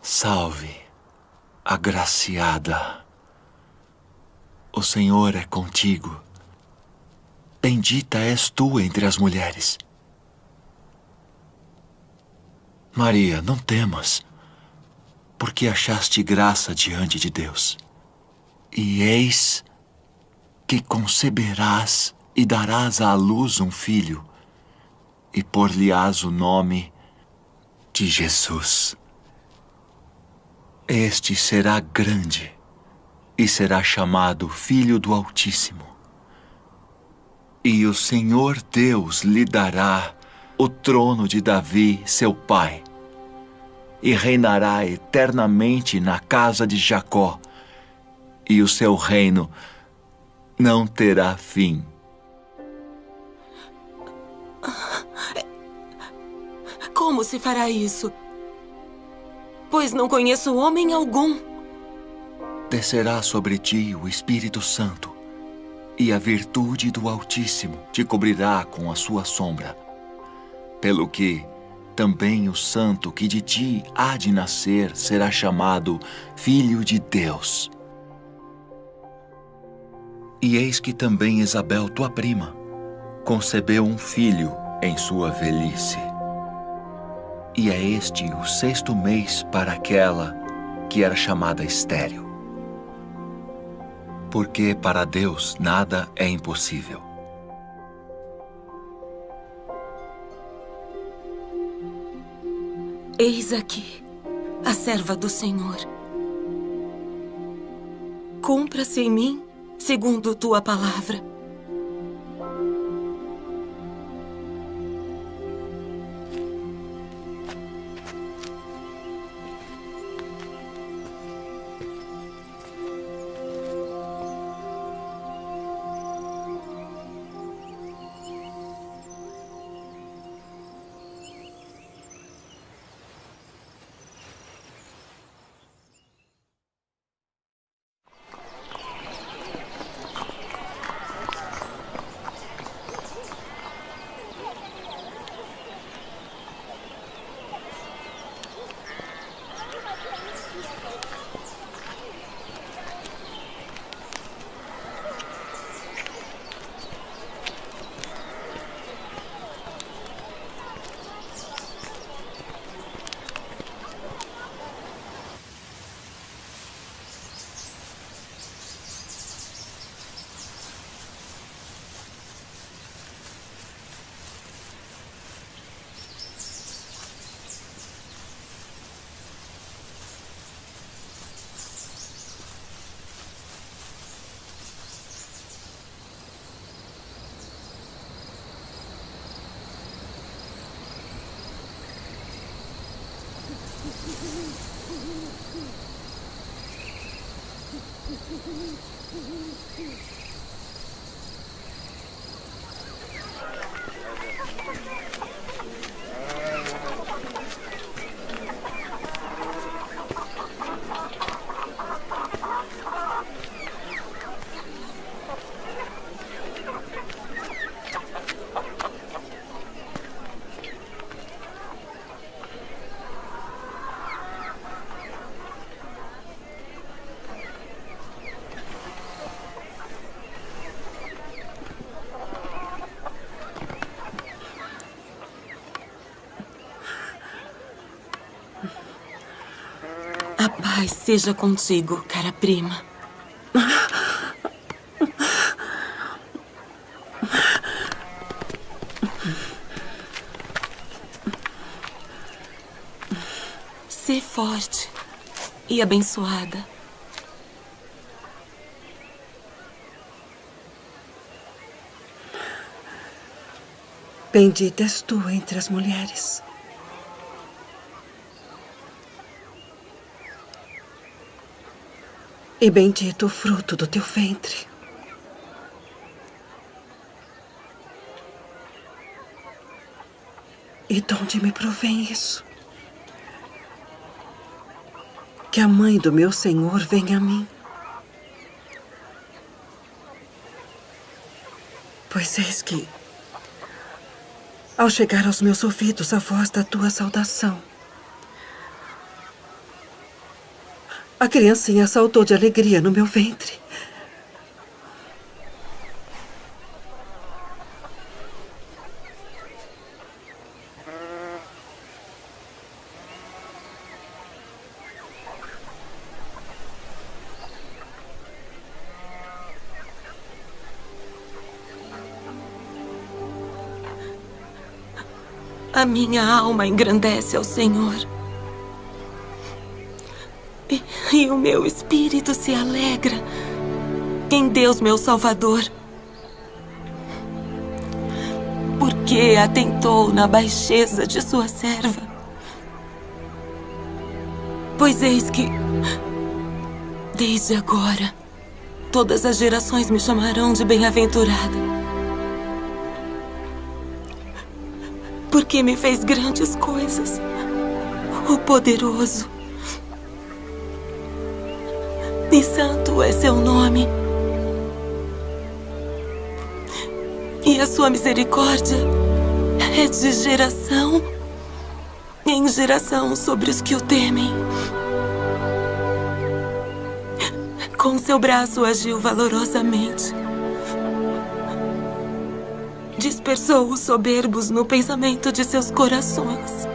Salve, agraciada. O Senhor é contigo. Bendita és tu entre as mulheres. Maria, não temas, porque achaste graça diante de Deus. E eis que conceberás e darás à luz um filho, e por-lhe-ás o nome de Jesus. Este será grande e será chamado Filho do Altíssimo. E o Senhor Deus lhe dará o trono de Davi, seu pai, e reinará eternamente na casa de Jacó, e o seu reino não terá fim. Como se fará isso? Pois não conheço homem algum. Descerá sobre ti o Espírito Santo, e a virtude do Altíssimo te cobrirá com a sua sombra. Pelo que também o santo que de ti há de nascer será chamado Filho de Deus. E eis que também Isabel, tua prima, concebeu um filho em sua velhice. E é este o 6º mês para aquela que era chamada estéril. Porque para Deus nada é impossível. Eis aqui a serva do Senhor. Cumpra-se em mim segundo tua palavra. A paz seja contigo, cara prima. Sê forte e abençoada. Bendita és tu entre as mulheres. E bendito o fruto do teu ventre. E de onde me provém isso? Que a mãe do meu Senhor venha a mim. Pois eis que, ao chegar aos meus ouvidos a voz da tua saudação, a criancinha saltou de alegria no meu ventre. A minha alma engrandece ao Senhor. E o meu espírito se alegra em Deus, meu Salvador. Porque atentou na baixeza de sua serva. Pois eis que, desde agora, todas as gerações me chamarão de bem-aventurada. Porque me fez grandes coisas, o poderoso. E santo é seu nome. E a sua misericórdia é de geração em geração sobre os que o temem. Com seu braço agiu valorosamente. Dispersou os soberbos no pensamento de seus corações.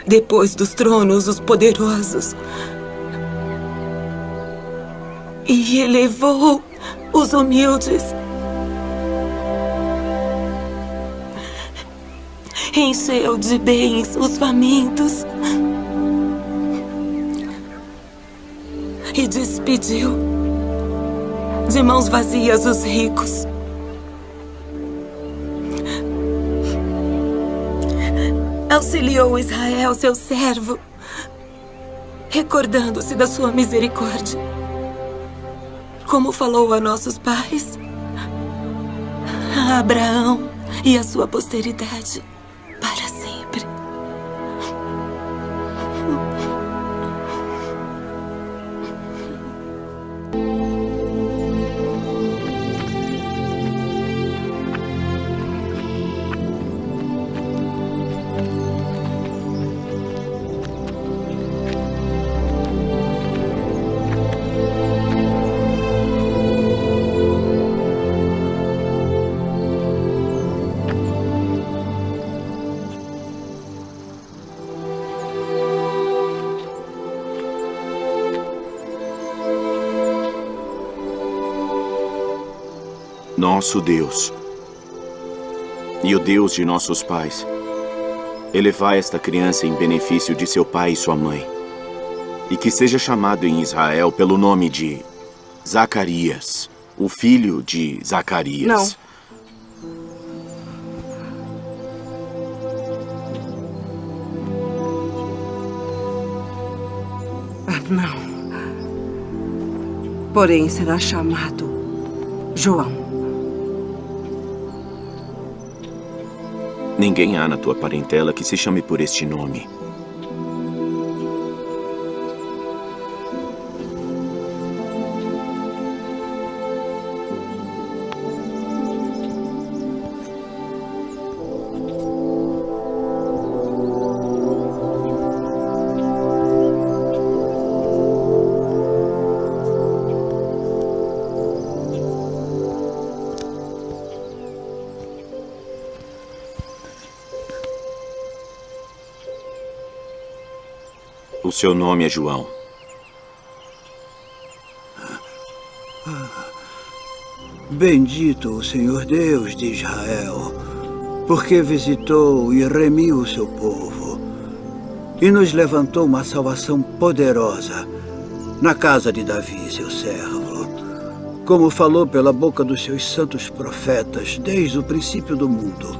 Depois dos tronos, os poderosos. E elevou os humildes. Encheu de bens os famintos. E despediu de mãos vazias os ricos. Auxiliou Israel, seu servo, recordando-se da sua misericórdia, como falou a nossos pais, a Abraão e a sua posteridade para sempre. Nosso Deus e o Deus de nossos pais, elevai esta criança em benefício de seu pai e sua mãe, e que seja chamado em Israel pelo nome de Zacarias, o filho de Zacarias. Não. Porém, será chamado João. Ninguém há na tua parentela que se chame por este nome. O seu nome é João. Bendito o Senhor Deus de Israel, porque visitou e remiu o seu povo, e nos levantou uma salvação poderosa na casa de Davi, seu servo, como falou pela boca dos seus santos profetas desde o princípio do mundo,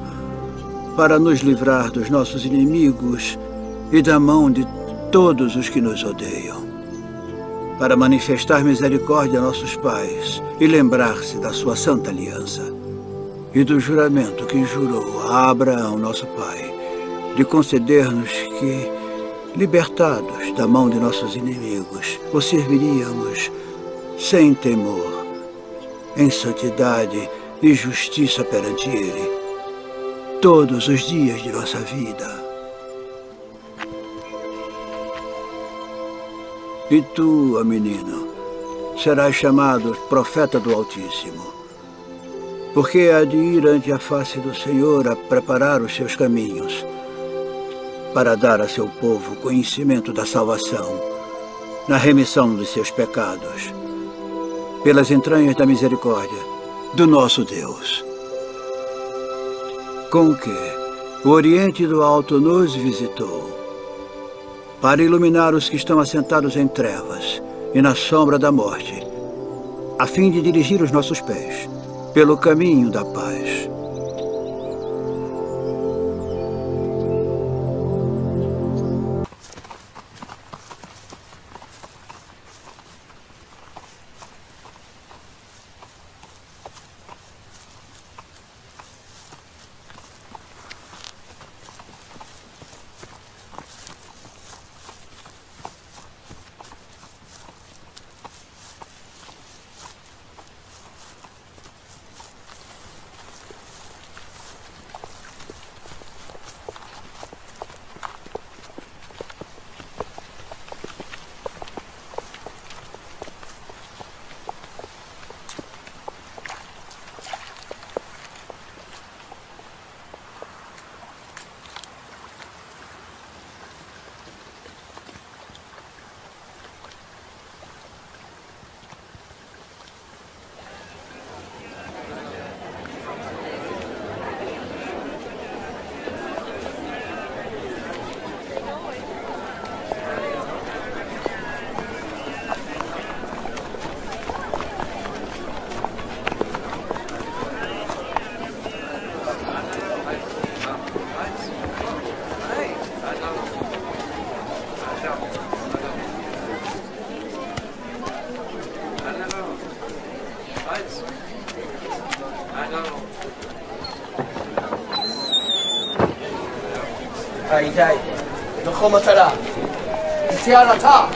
para nos livrar dos nossos inimigos e da mão de todos os que nos odeiam, para manifestar misericórdia a nossos pais e lembrar-se da sua santa aliança e do juramento que jurou a Abraão, nosso pai, de conceder-nos que, libertados da mão de nossos inimigos, o serviríamos sem temor, em santidade e justiça perante Ele, todos os dias de nossa vida. E tu, ó menino, serás chamado profeta do Altíssimo, porque há de ir ante a face do Senhor a preparar os seus caminhos, para dar a seu povo conhecimento da salvação, na remissão dos seus pecados, pelas entranhas da misericórdia do nosso Deus. Com que o Oriente do Alto nos visitou, para iluminar os que estão assentados em trevas e na sombra da morte, a fim de dirigir os nossos pés pelo caminho da paz. די, נוכל מטרה. יציאה לתא.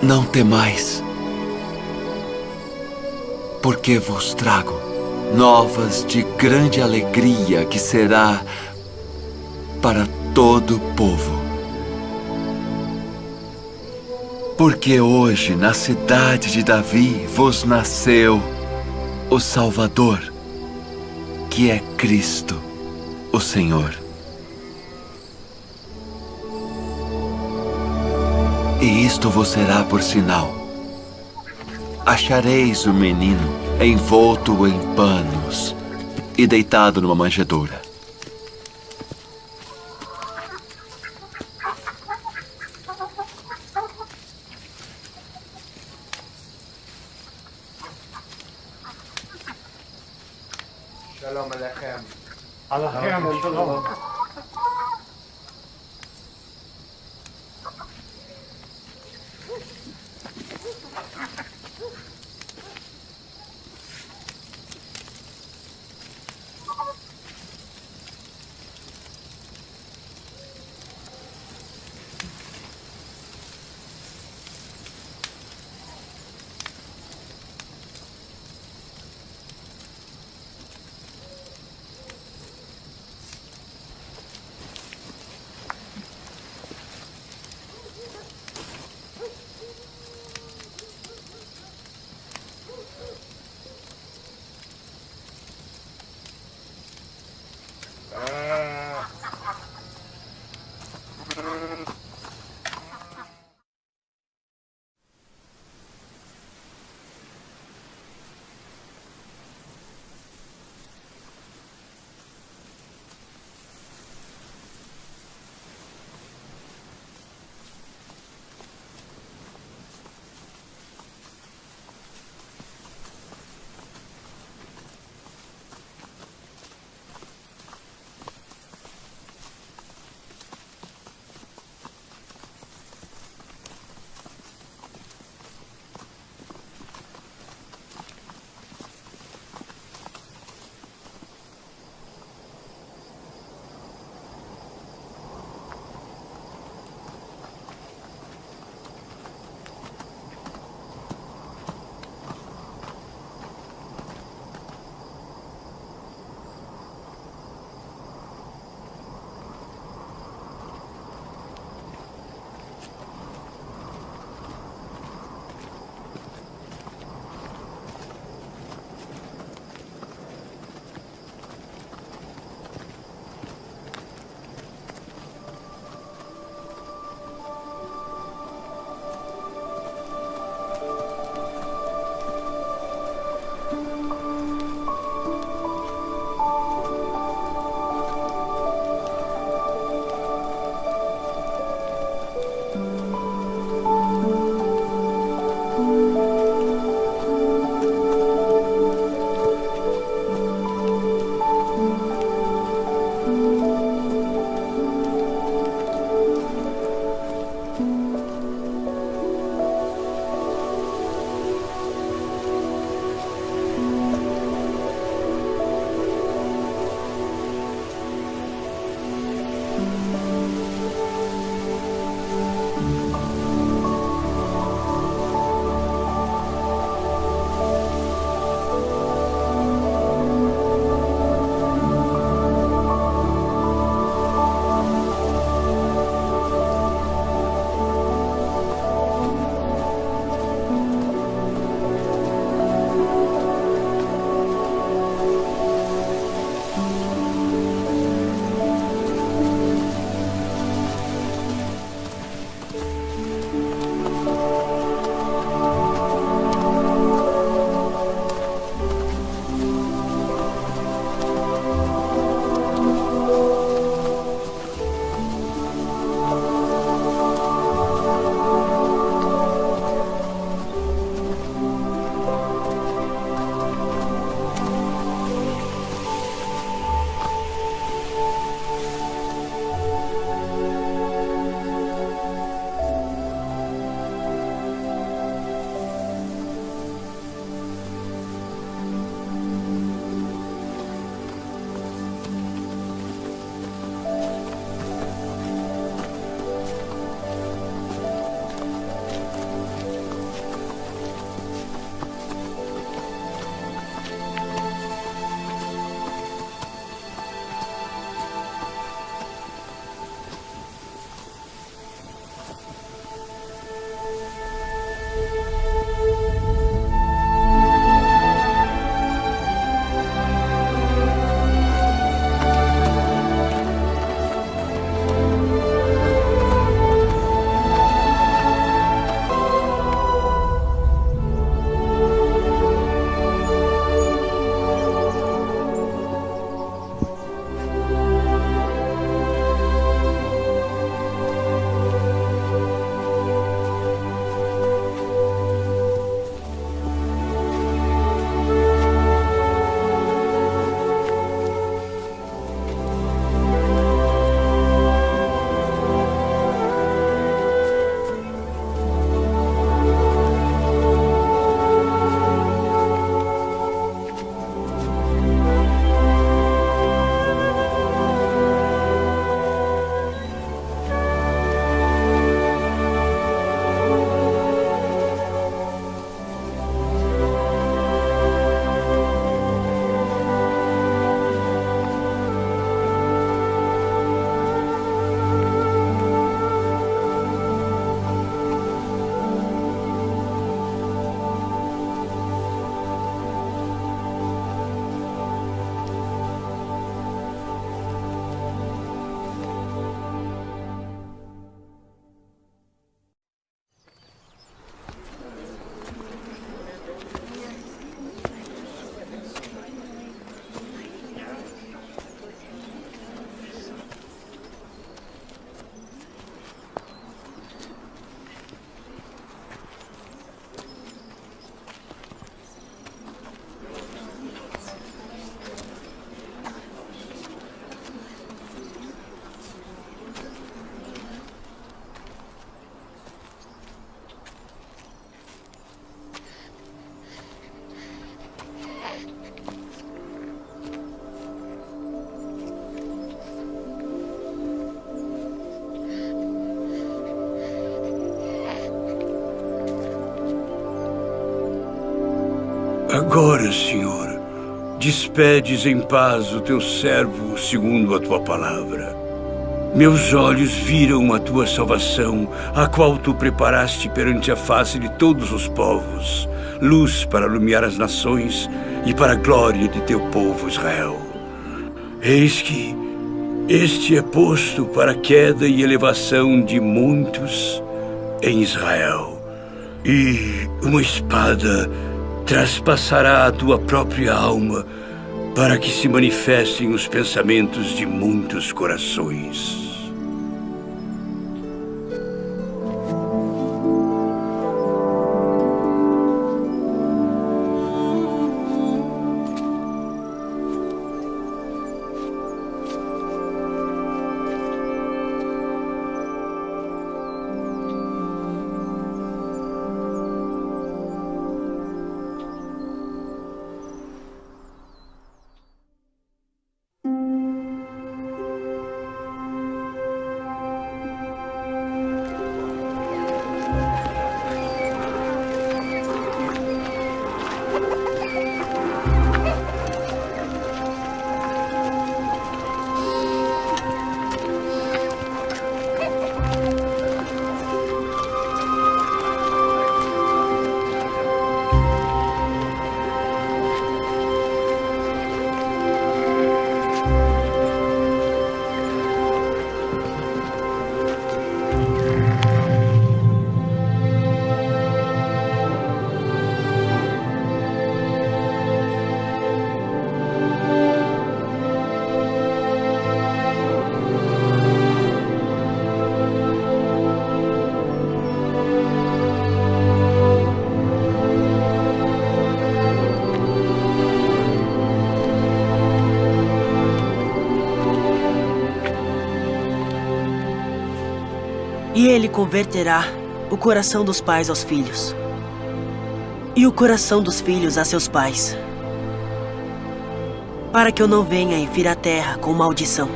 Não temais, porque vos trago novas de grande alegria que será para todo o povo. Porque hoje na cidade de Davi vos nasceu o Salvador, que é Cristo, o Senhor. E isto vos será por sinal. Achareis o menino envolto em panos e deitado numa manjedoura. Shalom Aleichem. Aleichem, shalom. Agora, Senhor, despedes em paz o teu servo segundo a tua palavra. Meus olhos viram a tua salvação, a qual tu preparaste perante a face de todos os povos, luz para iluminar as nações e para a glória de teu povo Israel. Eis que este é posto para a queda e elevação de muitos em Israel, e uma espada traspassará a tua própria alma para que se manifestem os pensamentos de muitos corações. E ele converterá o coração dos pais aos filhos, e o coração dos filhos a seus pais, para que eu não venha e fira a terra com maldição.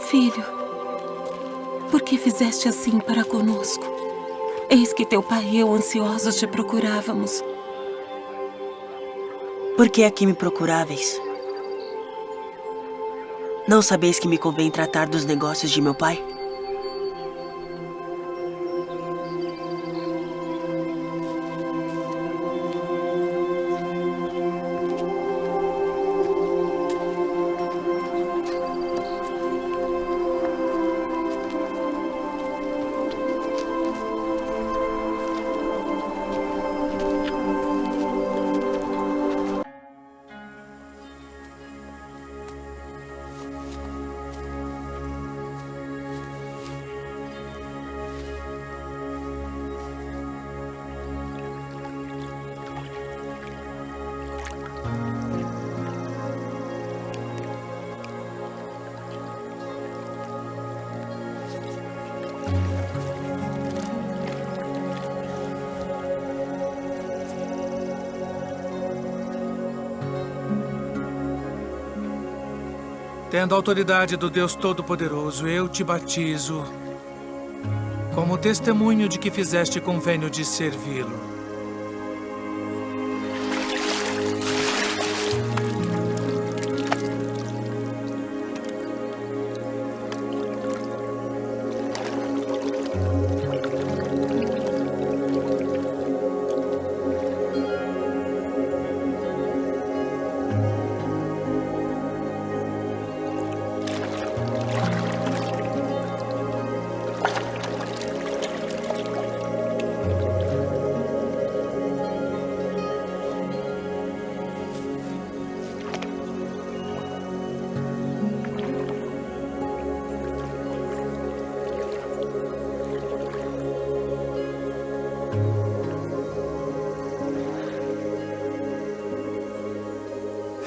Filho, por que fizeste assim para conosco? Eis que teu pai e eu ansiosos te procurávamos. Por que aqui me procuráveis? Não sabeis que me convém tratar dos negócios de meu pai? Tendo a autoridade do Deus Todo-Poderoso, eu te batizo como testemunho de que fizeste convênio de servi-lo.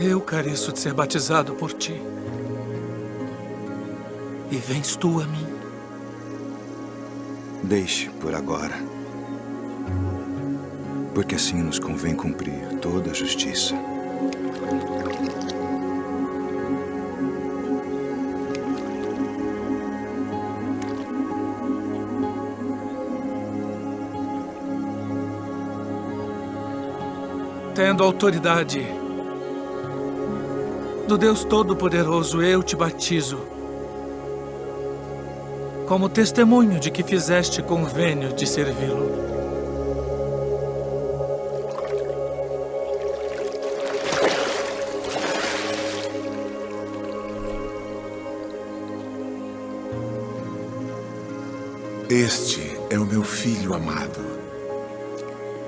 Eu careço de ser batizado por ti. E vens tu a mim. Deixe por agora. Porque assim nos convém cumprir toda a justiça. Tendo autoridade do Deus Todo-Poderoso, eu te batizo como testemunho de que fizeste convênio de servi-lo. Este é o meu filho amado,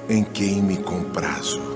em quem me comprazo.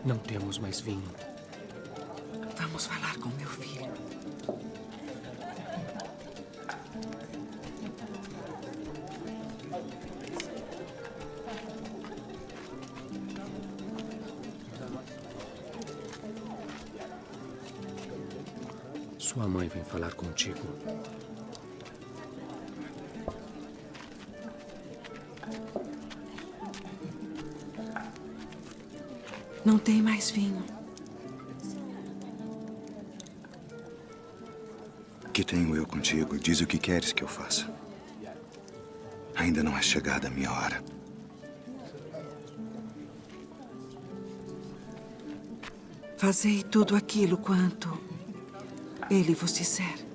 Não temos mais vinho. Vamos falar com meu filho. Sua mãe vem falar contigo. Não tem mais vinho. Que tenho eu contigo? Diz o que queres que eu faça. Ainda não é chegada a minha hora. Fazei tudo aquilo quanto ele vos disser.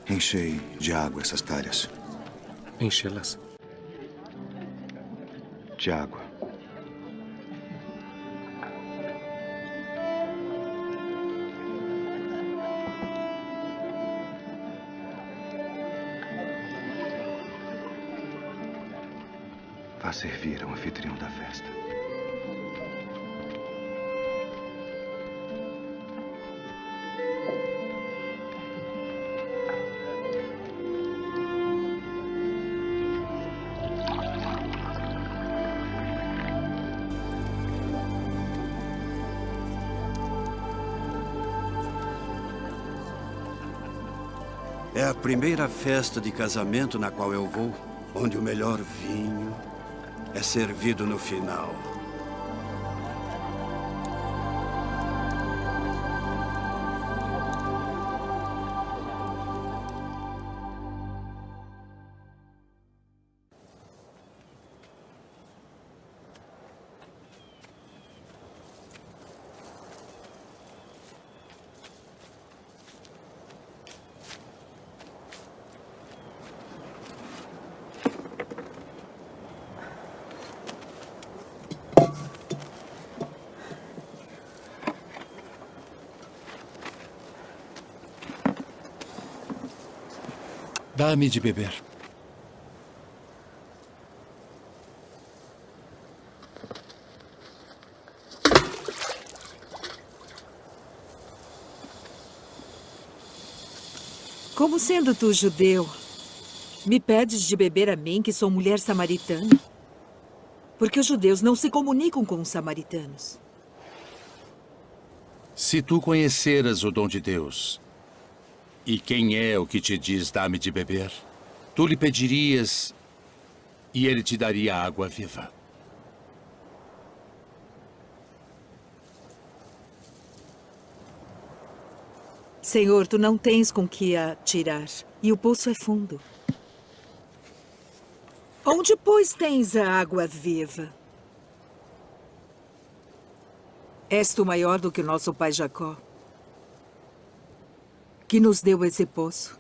Enchei de água essas talhas. Enchê-las. De água. Vá servir ao anfitrião da festa. É a primeira festa de casamento na qual eu vou, onde o melhor vinho é servido no final. Dá-me de beber. Como sendo tu judeu, me pedes de beber a mim, que sou mulher samaritana? Porque os judeus não se comunicam com os samaritanos. Se tu conheceras o dom de Deus, e quem é o que te diz dá-me de beber, tu lhe pedirias e ele te daria água viva. Senhor, tu não tens com que a tirar, e o poço é fundo. Onde, pois, tens a água viva? És tu maior do que o nosso pai Jacó, que nos deu esse poço,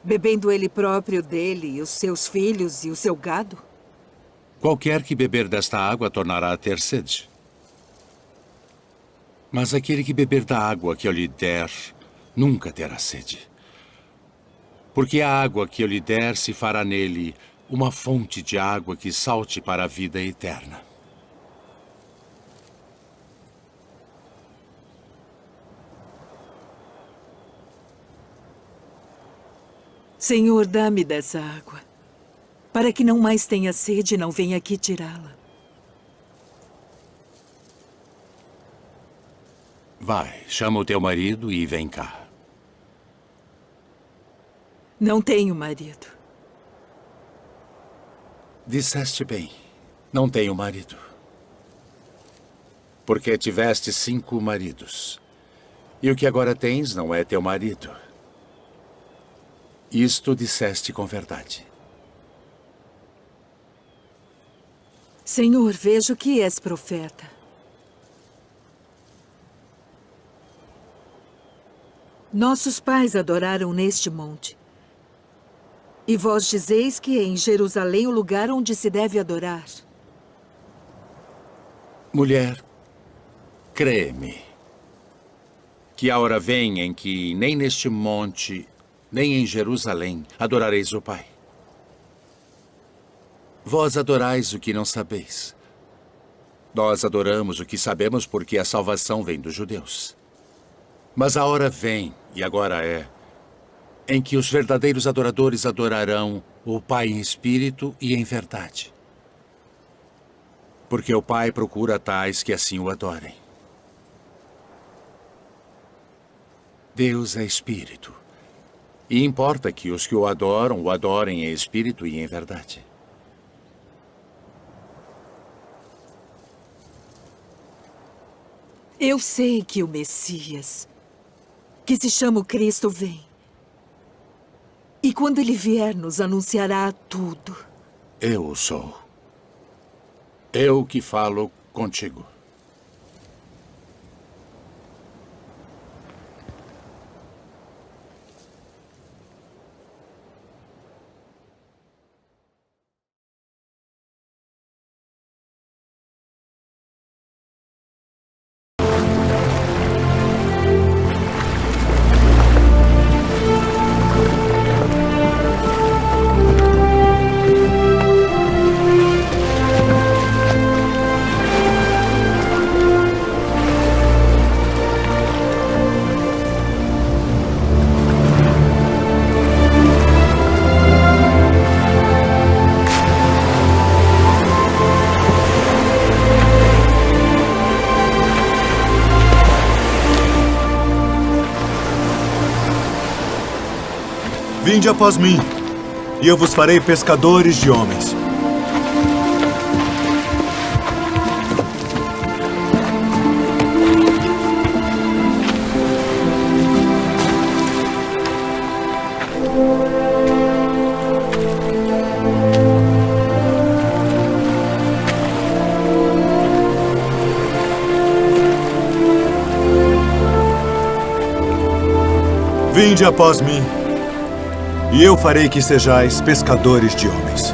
bebendo ele próprio dele, e os seus filhos e o seu gado? Qualquer que beber desta água tornará a ter sede. Mas aquele que beber da água que eu lhe der, nunca terá sede. Porque a água que eu lhe der se fará nele uma fonte de água que salte para a vida eterna. Senhor, dá-me dessa água, para que não mais tenha sede e não venha aqui tirá-la. Vai, chama o teu marido e vem cá. Não tenho marido. Disseste bem, não tenho marido. Porque tiveste 5 maridos. E o que agora tens não é teu marido. Isto disseste com verdade. Senhor, vejo que és profeta. Nossos pais adoraram neste monte. E vós dizeis que é em Jerusalém o lugar onde se deve adorar. Mulher, crê-me, que a hora vem em que nem neste monte, nem em Jerusalém adorareis o Pai. Vós adorais o que não sabeis. Nós adoramos o que sabemos porque a salvação vem dos judeus. Mas a hora vem, e agora é, em que os verdadeiros adoradores adorarão o Pai em espírito e em verdade. Porque o Pai procura tais que assim o adorem. Deus é espírito. E importa que os que o adorem em espírito e em verdade. Eu sei que o Messias, que se chama o Cristo, vem. E quando ele vier, nos anunciará tudo. Eu o sou. Eu que falo contigo. Vinde após mim, e eu vos farei pescadores de homens. Vinde após mim, e eu farei que sejais pescadores de homens.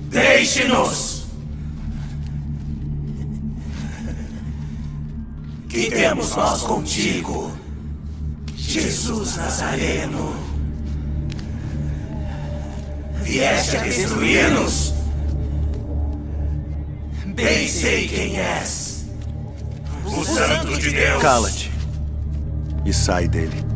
Deixe-nos! Que iremos nós contigo, Jesus Nazareno. Vieste a destruir-nos? Bem sei quem és. O Santo de Deus. Cala-te e sai dele.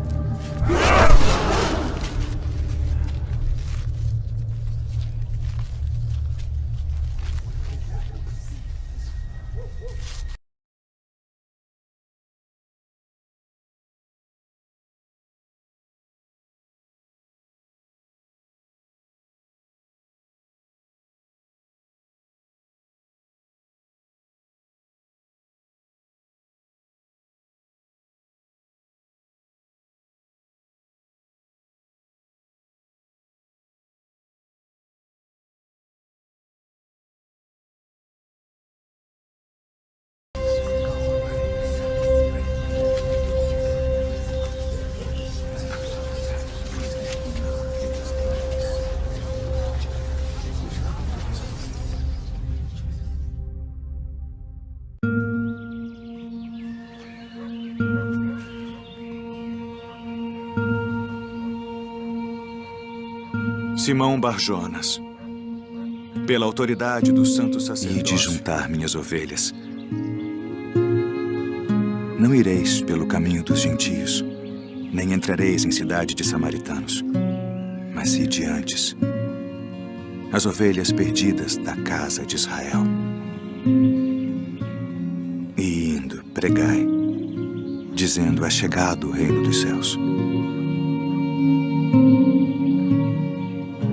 Simão Barjonas, pela autoridade do santo sacerdócio, e de juntar minhas ovelhas. Não ireis pelo caminho dos gentios, nem entrareis em cidade de samaritanos, mas ide antes, as ovelhas perdidas da casa de Israel. E indo, pregai, dizendo: é chegado o reino dos céus.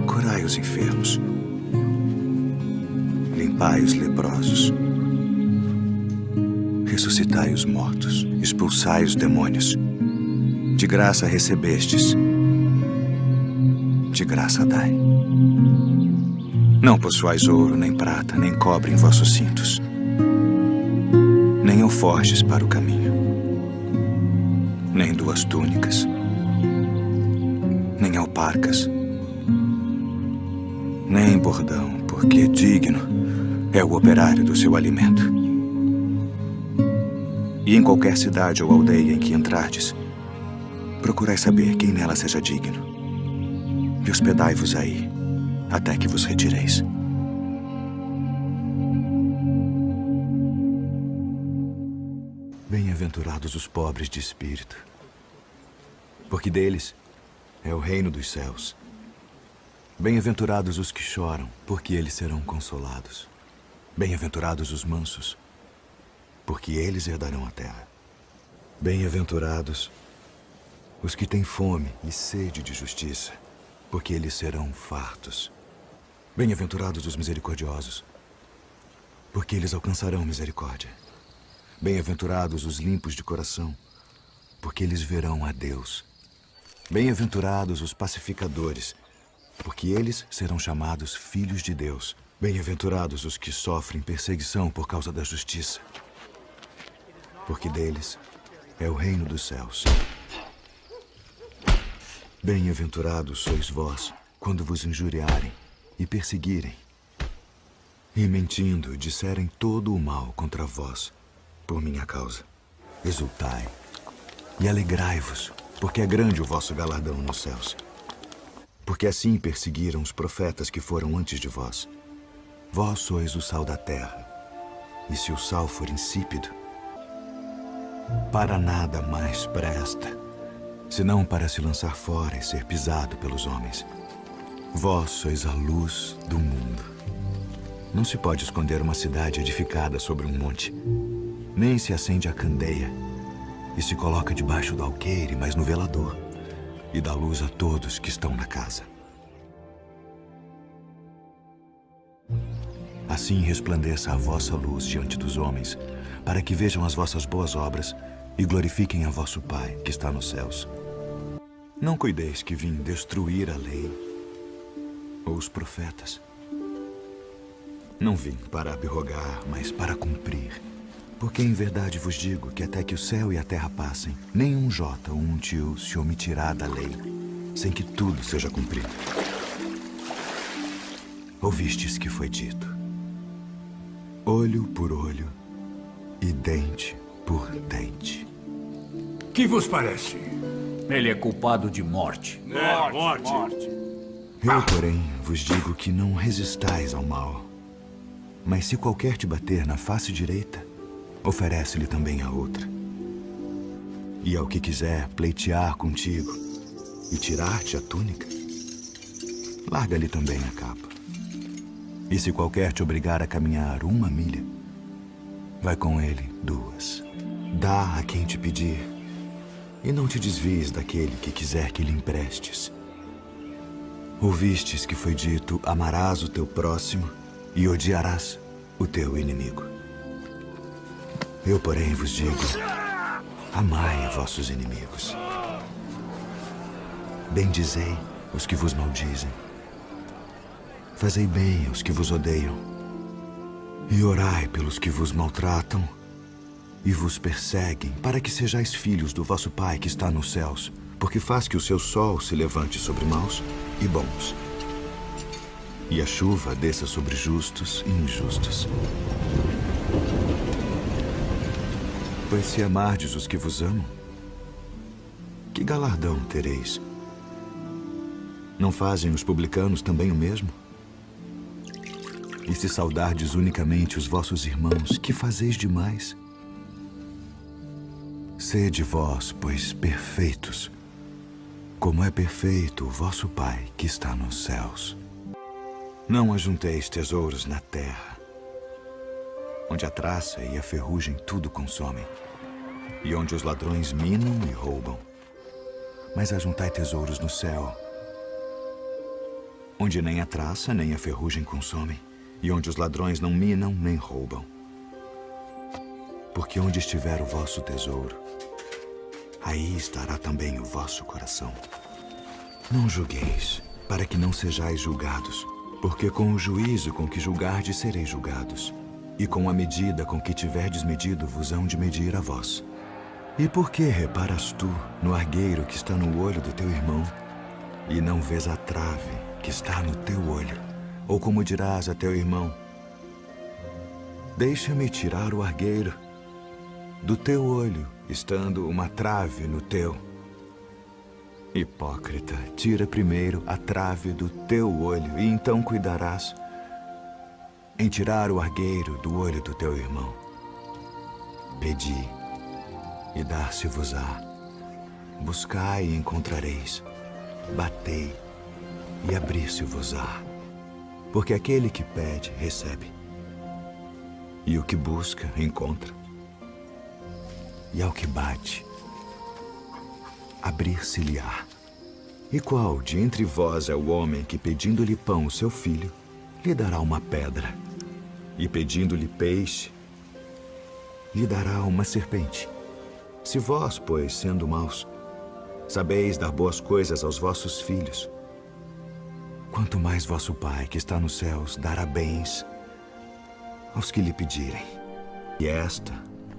Curai os enfermos, limpai os leprosos, ressuscitai os mortos, expulsai os demônios. De graça recebestes, de graça dai. Não possuais ouro, nem prata, nem cobre em vossos cintos, nem alforjes para o caminho, nem 2 túnicas, nem alparcas, nem bordão, porque digno é o operário do seu alimento. E em qualquer cidade ou aldeia em que entrardes, procurai saber quem nela seja digno, e hospedai-vos aí, até que vos retireis. Bem-aventurados os pobres de espírito, porque deles é o reino dos céus. Bem-aventurados os que choram, porque eles serão consolados. Bem-aventurados os mansos, porque eles herdarão a terra. Bem-aventurados os que têm fome e sede de justiça, porque eles serão fartos. Bem-aventurados os misericordiosos, porque eles alcançarão misericórdia. Bem-aventurados os limpos de coração, porque eles verão a Deus. Bem-aventurados os pacificadores, porque eles serão chamados filhos de Deus. Bem-aventurados os que sofrem perseguição por causa da justiça, porque deles é o reino dos céus. Bem-aventurados sois vós, quando vos injuriarem e perseguirem, e mentindo disserem todo o mal contra vós, por minha causa. Exultai e alegrai-vos, porque é grande o vosso galardão nos céus. Porque assim perseguiram os profetas que foram antes de vós. Vós sois o sal da terra, e se o sal for insípido, para nada mais presta, senão para se lançar fora e ser pisado pelos homens. Vós sois a luz do mundo. Não se pode esconder uma cidade edificada sobre um monte, nem se acende a candeia e se coloca debaixo do alqueire, mas no velador, e dá luz a todos que estão na casa. Assim resplandeça a vossa luz diante dos homens, para que vejam as vossas boas obras e glorifiquem a vosso Pai que está nos céus. Não cuideis que vim destruir a lei ou os profetas. Não vim para abrogar, mas para cumprir. Porque em verdade vos digo que até que o céu e a terra passem, nem um jota ou um tio se omitirá da lei, sem que tudo seja cumprido. Ouvistes que foi dito: olho por olho e dente por dente. Que vos parece? Ele é culpado de morte. Morte. Eu, porém, vos digo que não resistais ao mal. Mas se qualquer te bater na face direita, oferece-lhe também a outra. E ao que quiser pleitear contigo e tirar-te a túnica, larga-lhe também a capa. E se qualquer te obrigar a caminhar 1 milha, vai com ele 2. Dá a quem te pedir, e não te desvies daquele que quiser que lhe emprestes. Ouvistes que foi dito: amarás o teu próximo e odiarás o teu inimigo. Eu, porém, vos digo: amai vossos inimigos. Bendizei os que vos maldizem. Fazei bem aos que vos odeiam. E orai pelos que vos maltratam e vos perseguem, para que sejais filhos do vosso Pai que está nos céus, porque faz que o seu sol se levante sobre maus e bons, e a chuva desça sobre justos e injustos. Pois se amardes os que vos amam, que galardão tereis? Não fazem os publicanos também o mesmo? E se saudardes unicamente os vossos irmãos, que fazeis demais? Sede vós, pois, perfeitos, como é perfeito o vosso Pai que está nos céus. Não ajunteis tesouros na terra, onde a traça e a ferrugem tudo consomem, e onde os ladrões minam e roubam. Mas ajuntai tesouros no céu, onde nem a traça nem a ferrugem consomem, e onde os ladrões não minam nem roubam. Porque onde estiver o vosso tesouro, aí estará também o vosso coração. Não julgueis, para que não sejais julgados, porque com o juízo com que julgardes sereis julgados, e com a medida com que tiverdes medido vos hão de medir a vós. E por que reparas tu no argueiro que está no olho do teu irmão, e não vês a trave que está no teu olho? Ou como dirás a teu irmão: deixa-me tirar o argueiro do teu olho, estando uma trave no teu. Hipócrita, tira primeiro a trave do teu olho, e então cuidarás em tirar o argueiro do olho do teu irmão. Pedi, e dar-se-vos-á. Buscai e encontrareis. Batei, e abrir-se-vos-á. Porque aquele que pede, recebe. E o que busca, encontra. E ao que bate, abrir-se-lhe-á. E qual de entre vós é o homem que, pedindo-lhe pão o seu filho, lhe dará uma pedra? E pedindo-lhe peixe, lhe dará uma serpente? Se vós, pois, sendo maus, sabeis dar boas coisas aos vossos filhos, quanto mais vosso Pai, que está nos céus, dará bens aos que lhe pedirem. E esta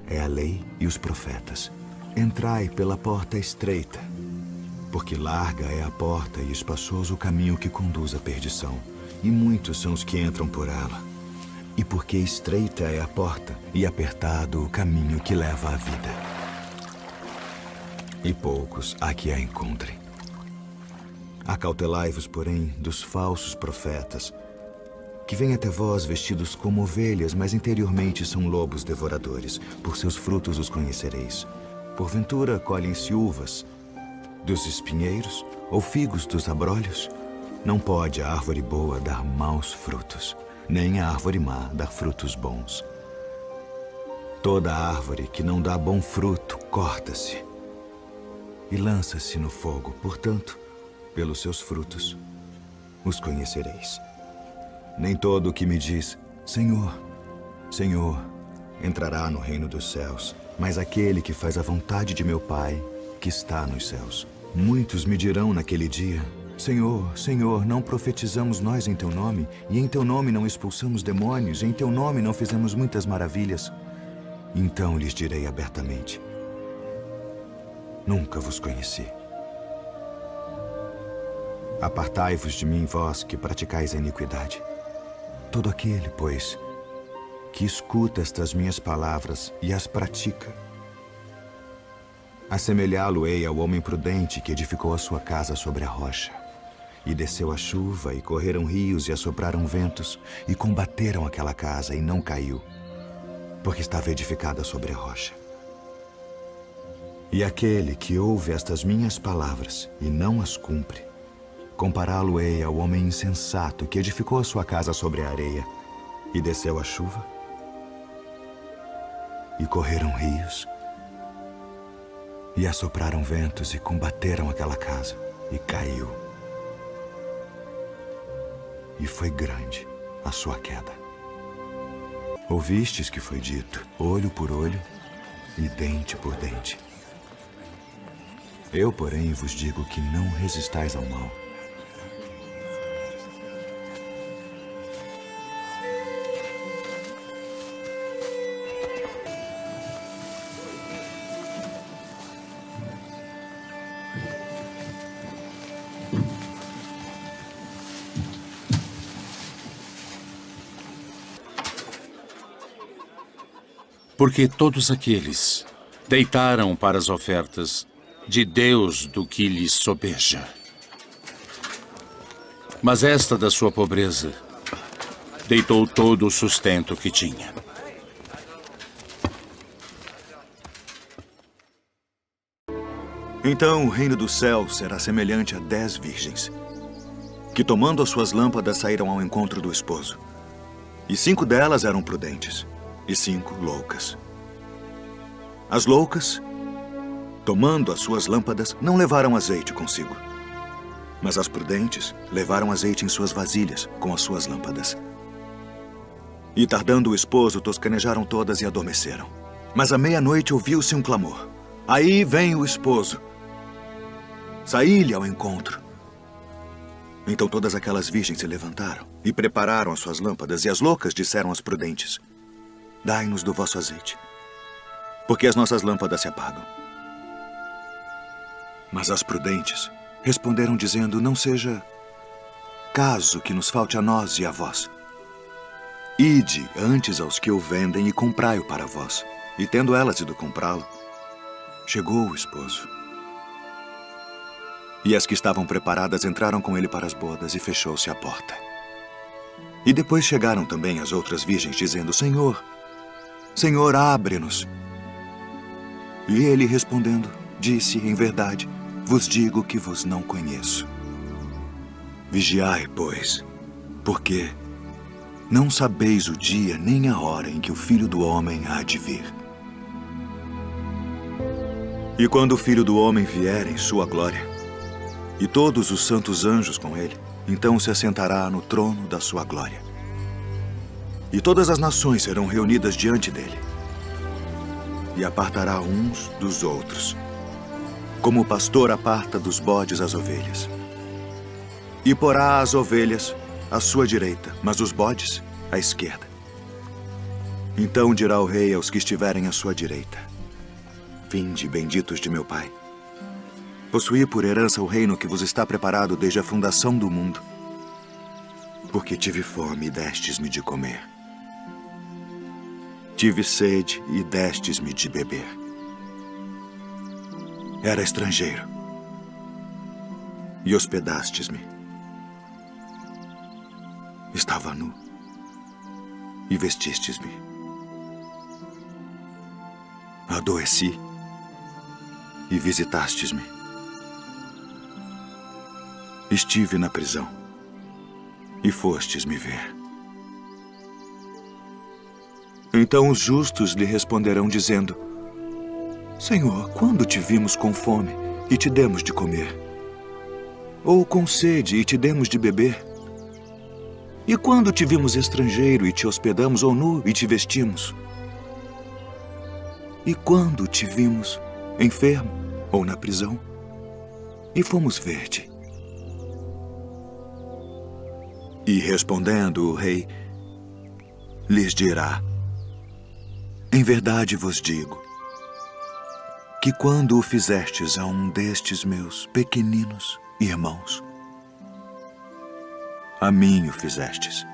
é a lei e os profetas. Entrai pela porta estreita, porque larga é a porta e espaçoso o caminho que conduz à perdição, e muitos são os que entram por ela. E porque estreita é a porta e apertado o caminho que leva à vida, e poucos há que a encontrem. Acautelai-vos, porém, dos falsos profetas, que vêm até vós vestidos como ovelhas, mas interiormente são lobos devoradores. Por seus frutos os conhecereis. Porventura colhem-se uvas dos espinheiros ou figos dos abrolhos? Não pode a árvore boa dar maus frutos, nem a árvore má dar frutos bons. Toda árvore que não dá bom fruto corta-se e lança-se no fogo. Portanto, pelos seus frutos os conhecereis. Nem todo o que me diz, Senhor, Senhor, entrará no reino dos céus, mas aquele que faz a vontade de meu Pai, que está nos céus. Muitos me dirão naquele dia: Senhor, Senhor, não profetizamos nós em teu nome, e em teu nome não expulsamos demônios, e em teu nome não fizemos muitas maravilhas? Então lhes direi abertamente: nunca vos conheci. Apartai-vos de mim, vós que praticais a iniquidade. Todo aquele, pois, que escuta estas minhas palavras e as pratica, Assemelhá-lo-ei ao homem prudente que edificou a sua casa sobre a rocha. E desceu a chuva, e correram rios, e assopraram ventos, e combateram aquela casa, e não caiu, porque estava edificada sobre a rocha. E aquele que ouve estas minhas palavras, e não as cumpre, compará-lo-ei ao homem insensato que edificou a sua casa sobre a areia, e desceu a chuva, e correram rios, e assopraram ventos, e combateram aquela casa, e caiu. E foi grande a sua queda. Ouvistes que foi dito, olho por olho e dente por dente. Eu, porém, vos digo que não resistais ao mal. Porque todos aqueles deitaram para as ofertas de Deus do que lhes sobeja. Mas esta da sua pobreza deitou todo o sustento que tinha. Então o reino do céu será semelhante a 10 virgens, que tomando as suas lâmpadas saíram ao encontro do esposo. E 5 delas eram prudentes, e 5 loucas. As loucas, tomando as suas lâmpadas, não levaram azeite consigo. Mas as prudentes levaram azeite em suas vasilhas com as suas lâmpadas. E tardando o esposo, toscanejaram todas e adormeceram. Mas à meia-noite ouviu-se um clamor. Aí vem o esposo. Saí-lhe ao encontro. Então todas aquelas virgens se levantaram e prepararam as suas lâmpadas, e as loucas disseram às prudentes: Dai-nos do vosso azeite, porque as nossas lâmpadas se apagam. Mas as prudentes responderam dizendo: Não seja caso que nos falte a nós e a vós. Ide antes aos que o vendem e comprai-o para vós. E tendo elas ido comprá-lo, chegou o esposo. E as que estavam preparadas entraram com ele para as bodas, e fechou-se a porta. E depois chegaram também as outras virgens, dizendo: Senhor, Senhor, abre-nos. E ele, respondendo, disse: Em verdade, vos digo que vos não conheço. Vigiai, pois, porque não sabeis o dia nem a hora em que o Filho do Homem há de vir. E quando o Filho do Homem vier em sua glória, e todos os santos anjos com ele, então se assentará no trono da sua glória. E todas as nações serão reunidas diante dele. E apartará uns dos outros, como o pastor aparta dos bodes as ovelhas. E porá as ovelhas à sua direita, mas os bodes à esquerda. Então dirá o rei aos que estiverem à sua direita: Vinde, benditos de meu Pai. Possuí por herança o reino que vos está preparado desde a fundação do mundo. Porque tive fome e destes-me de comer. Tive sede e destes-me de beber. Era estrangeiro e hospedastes-me. Estava nu e vestistes-me. Adoeci e visitastes-me. Estive na prisão e fostes me ver. Então os justos lhe responderão dizendo: Senhor, quando te vimos com fome e te demos de comer? Ou com sede e te demos de beber? E quando te vimos estrangeiro e te hospedamos, ou nu e te vestimos? E quando te vimos enfermo ou na prisão e fomos ver-te? E respondendo o rei, lhes dirá: Em verdade vos digo, que quando o fizestes a um destes meus pequeninos irmãos, a mim o fizestes.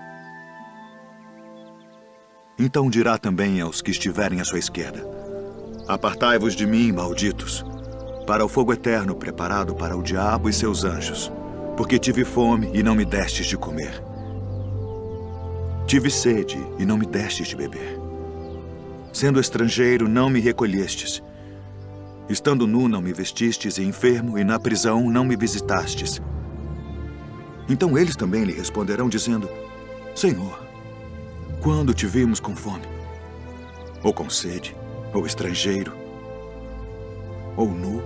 Então dirá também aos que estiverem à sua esquerda: Apartai-vos de mim, malditos, para o fogo eterno preparado para o diabo e seus anjos, porque tive fome e não me destes de comer. Tive sede e não me destes de beber. Sendo estrangeiro, não me recolhestes. Estando nu, não me vestistes, e enfermo, e na prisão, não me visitastes. Então eles também lhe responderão, dizendo: Senhor, quando te vimos com fome, ou com sede, ou estrangeiro, ou nu,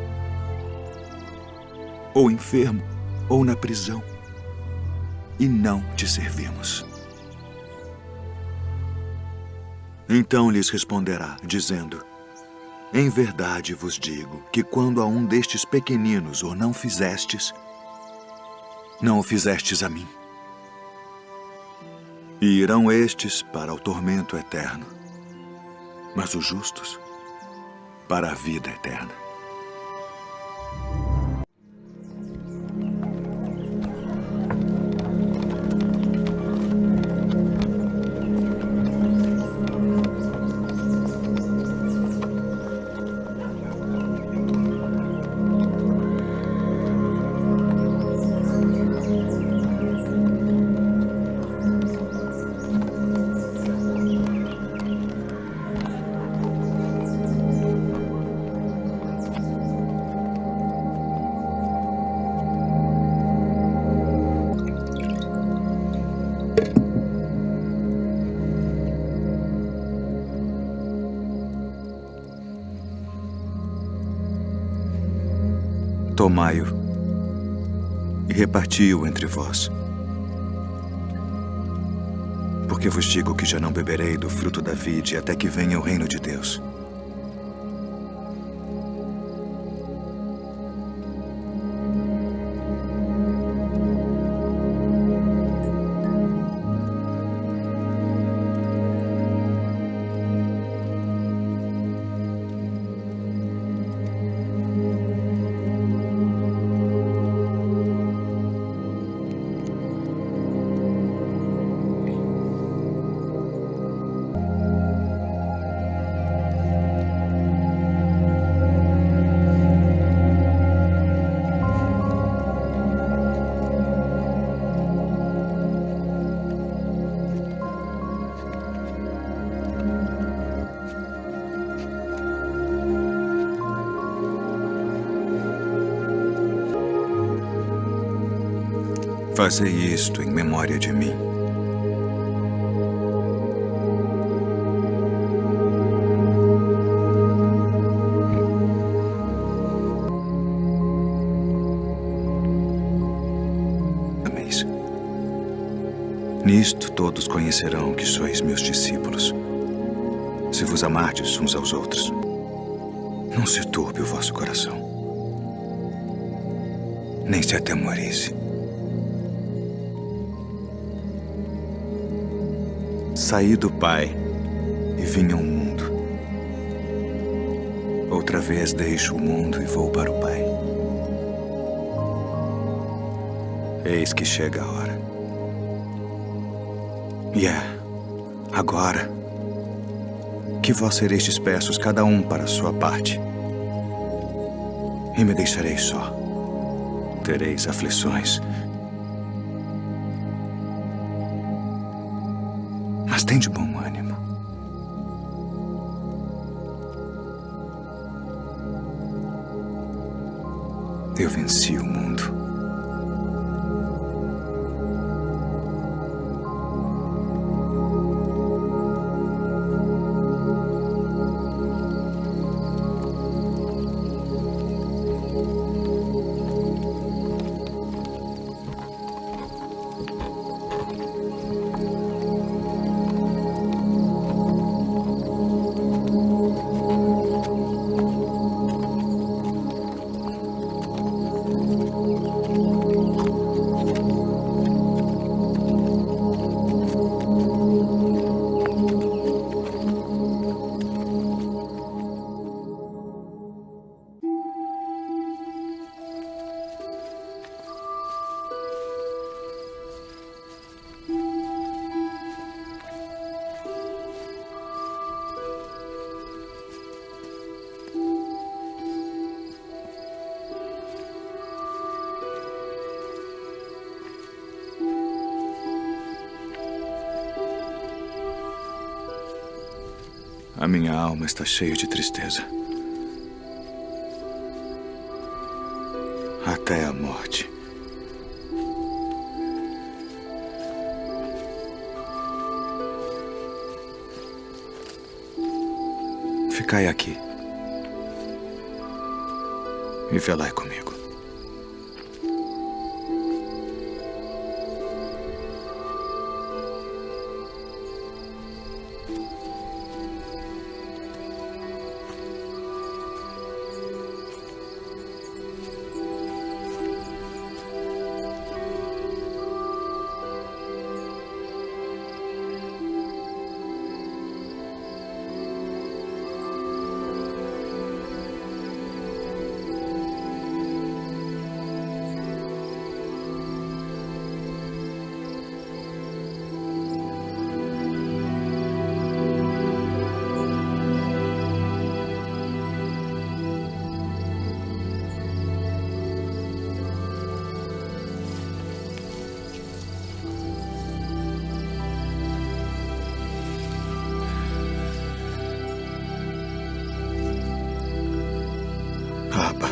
ou enfermo, ou na prisão, e não te servimos? Então lhes responderá, dizendo: Em verdade vos digo que quando a um destes pequeninos o não fizestes, não o fizestes a mim. E irão estes para o tormento eterno, mas os justos para a vida eterna. Tomai-o e reparti-o entre vós. Porque vos digo que já não beberei do fruto da vide até que venha o reino de Deus. Fazei isto em memória de mim. Ameis. Nisto todos conhecerão que sois meus discípulos, se vos amardes uns aos outros. Não se turbe o vosso coração, nem se atemorize. Saí do Pai e vim ao mundo. Outra vez deixo o mundo e vou para o Pai. Eis que chega a hora. E agora, que vós sereis dispersos, cada um para a sua parte. E me deixareis só. Tereis aflições. Mas tende bom ânimo. Eu venci o mundo. A minha alma está cheia de tristeza. Até a morte. Ficai aqui. E velai comigo. Abba.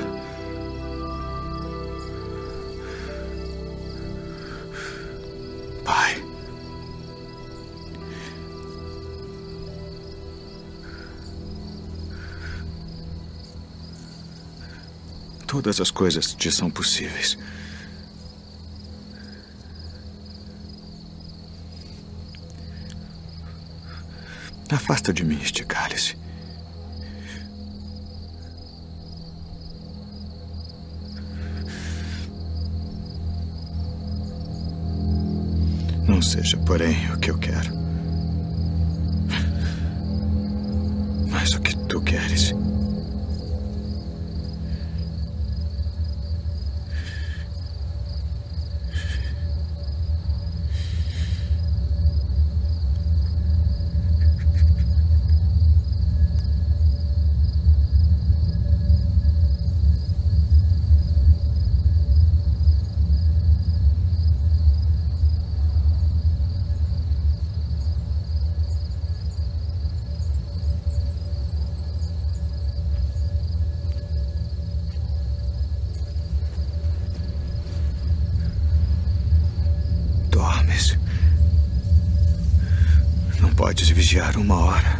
Pai. Todas as coisas te são possíveis. Afasta de mim este cálice. Não seja, porém, o que eu quero, mas o que tu queres. Dormes. Não podes vigiar uma hora.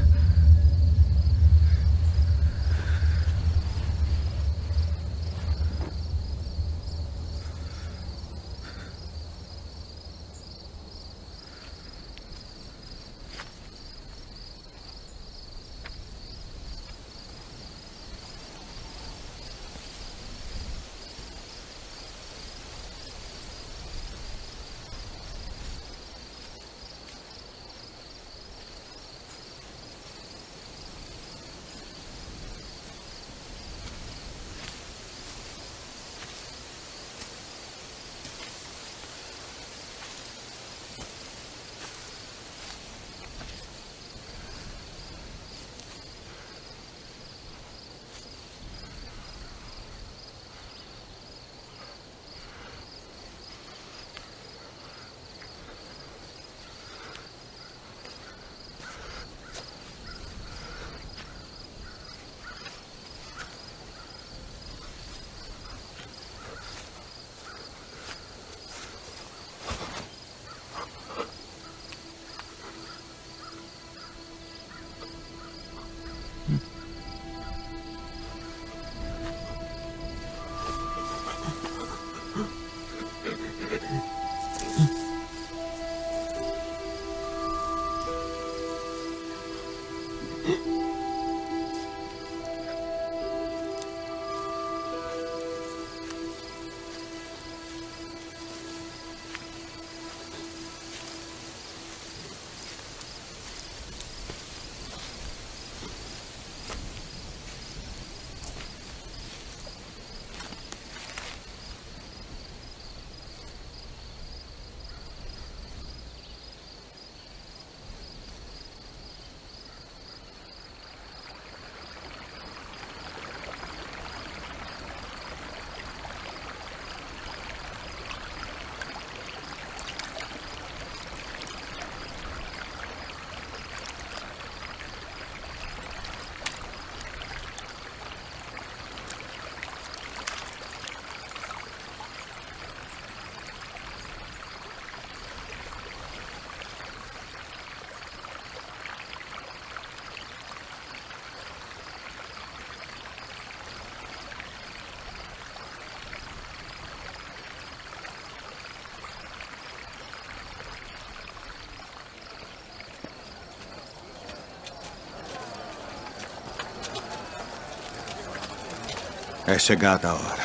É chegada a hora.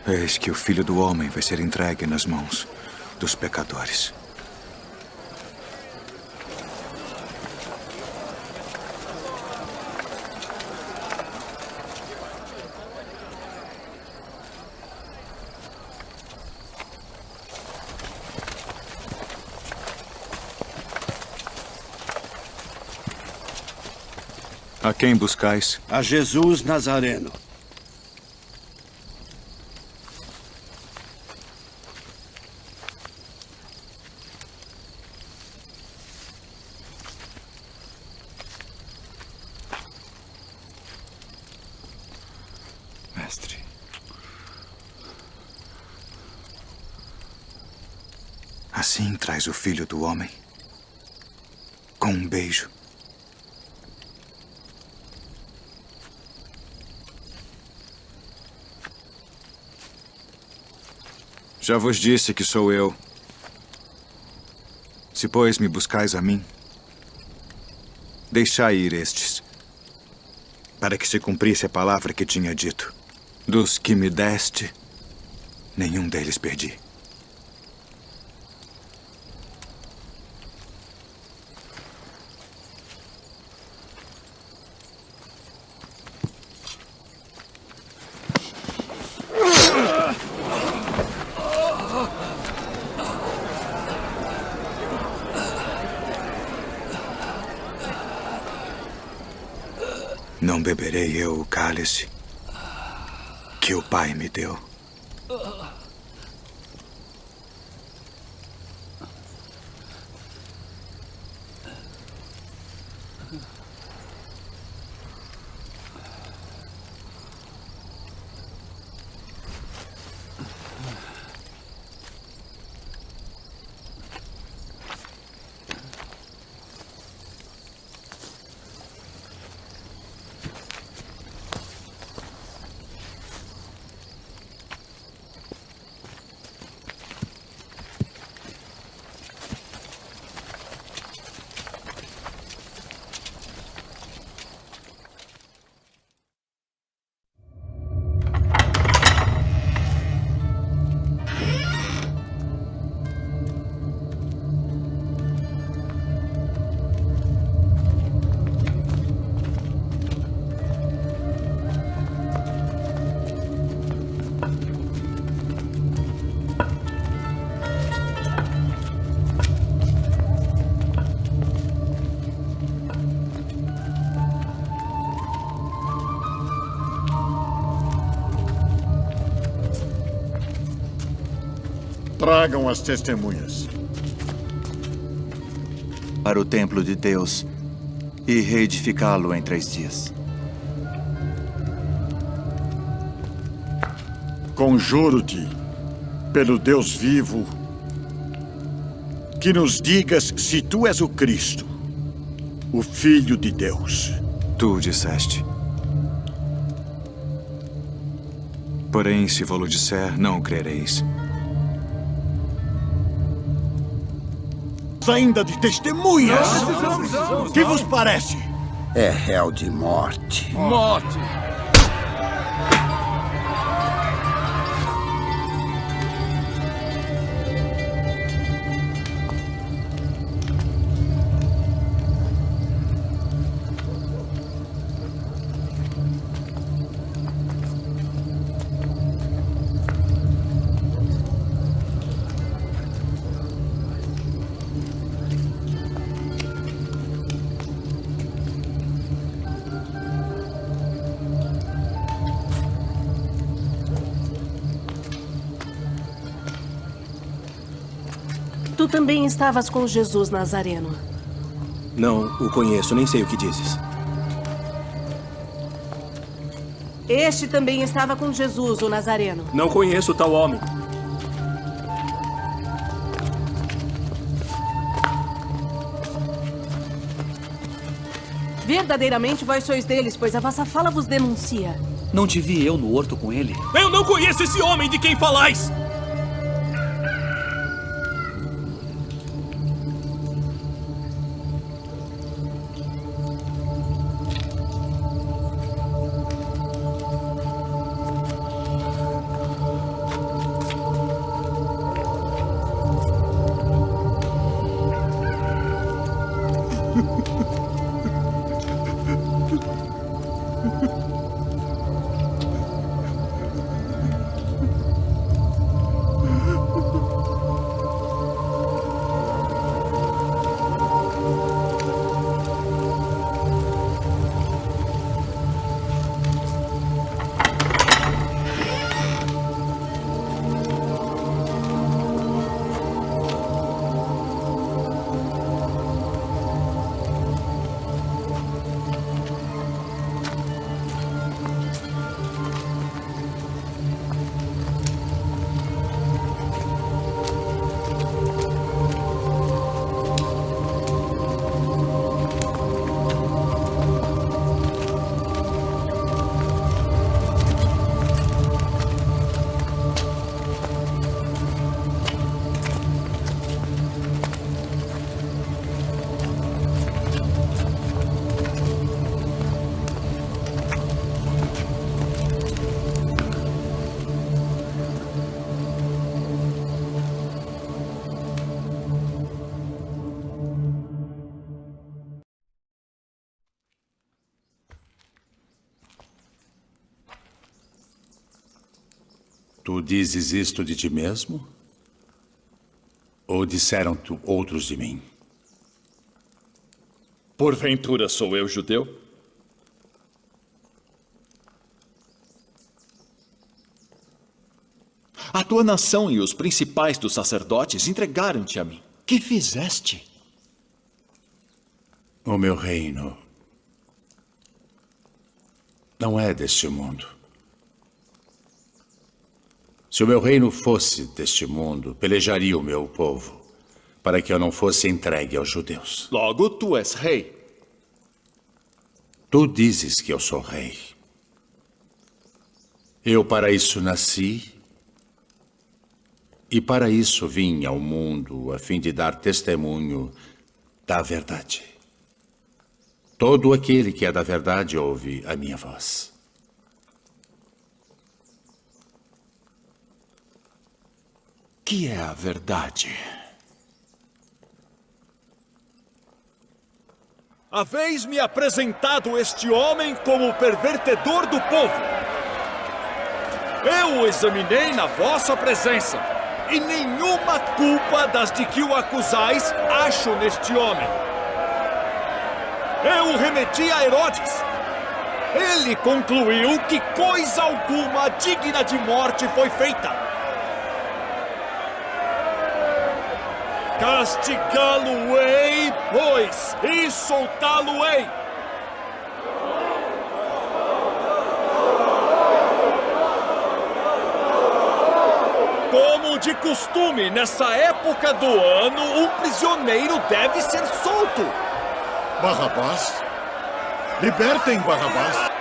Eis que o Filho do Homem vai ser entregue nas mãos dos pecadores. A quem buscais? A Jesus Nazareno. Mestre. Assim traz o Filho do Homem? Com um beijo. Já vos disse que sou eu. Se, pois, me buscais a mim, deixai ir estes, para que se cumprisse a palavra que tinha dito. Dos que me deste, nenhum deles perdi. Não beberei eu o cálice que o Pai me deu. Tragam as testemunhas. Para o templo de Deus e reedificá-lo em 3 dias. Conjuro-te, pelo Deus vivo, que nos digas se tu és o Cristo, o Filho de Deus. Tu o disseste. Porém, se vou-lo disser, não o crereis. Ainda de testemunhas! Que vos parece? É réu de morte. Morte! Tu também estavas com Jesus Nazareno. Não o conheço, nem sei o que dizes. Este também estava com Jesus, o Nazareno. Não conheço tal homem. Verdadeiramente vós sois deles, pois a vossa fala vos denuncia. Não te vi eu no horto com ele? Eu não conheço esse homem de quem falais! Tu dizes isto de ti mesmo? Ou disseram outros de mim? Porventura sou eu judeu? A tua nação e os principais dos sacerdotes entregaram-te a mim. Que fizeste? O meu reino não é deste mundo. Se o meu reino fosse deste mundo, pelejaria o meu povo para que eu não fosse entregue aos judeus. Logo, tu és rei. Tu dizes que eu sou rei. Eu para isso nasci e para isso vim ao mundo, a fim de dar testemunho da verdade. Todo aquele que é da verdade ouve a minha voz. Que é a verdade? Haveis-me apresentado este homem como o pervertedor do povo. Eu o examinei na vossa presença, e nenhuma culpa das de que o acusais acho neste homem. Eu o remeti a Herodes. Ele concluiu que coisa alguma digna de morte foi feita. Castigá-lo-ei, pois, e soltá-lo-ei. Como de costume, nessa época do ano, um prisioneiro deve ser solto. Barrabás? Libertem Barrabás.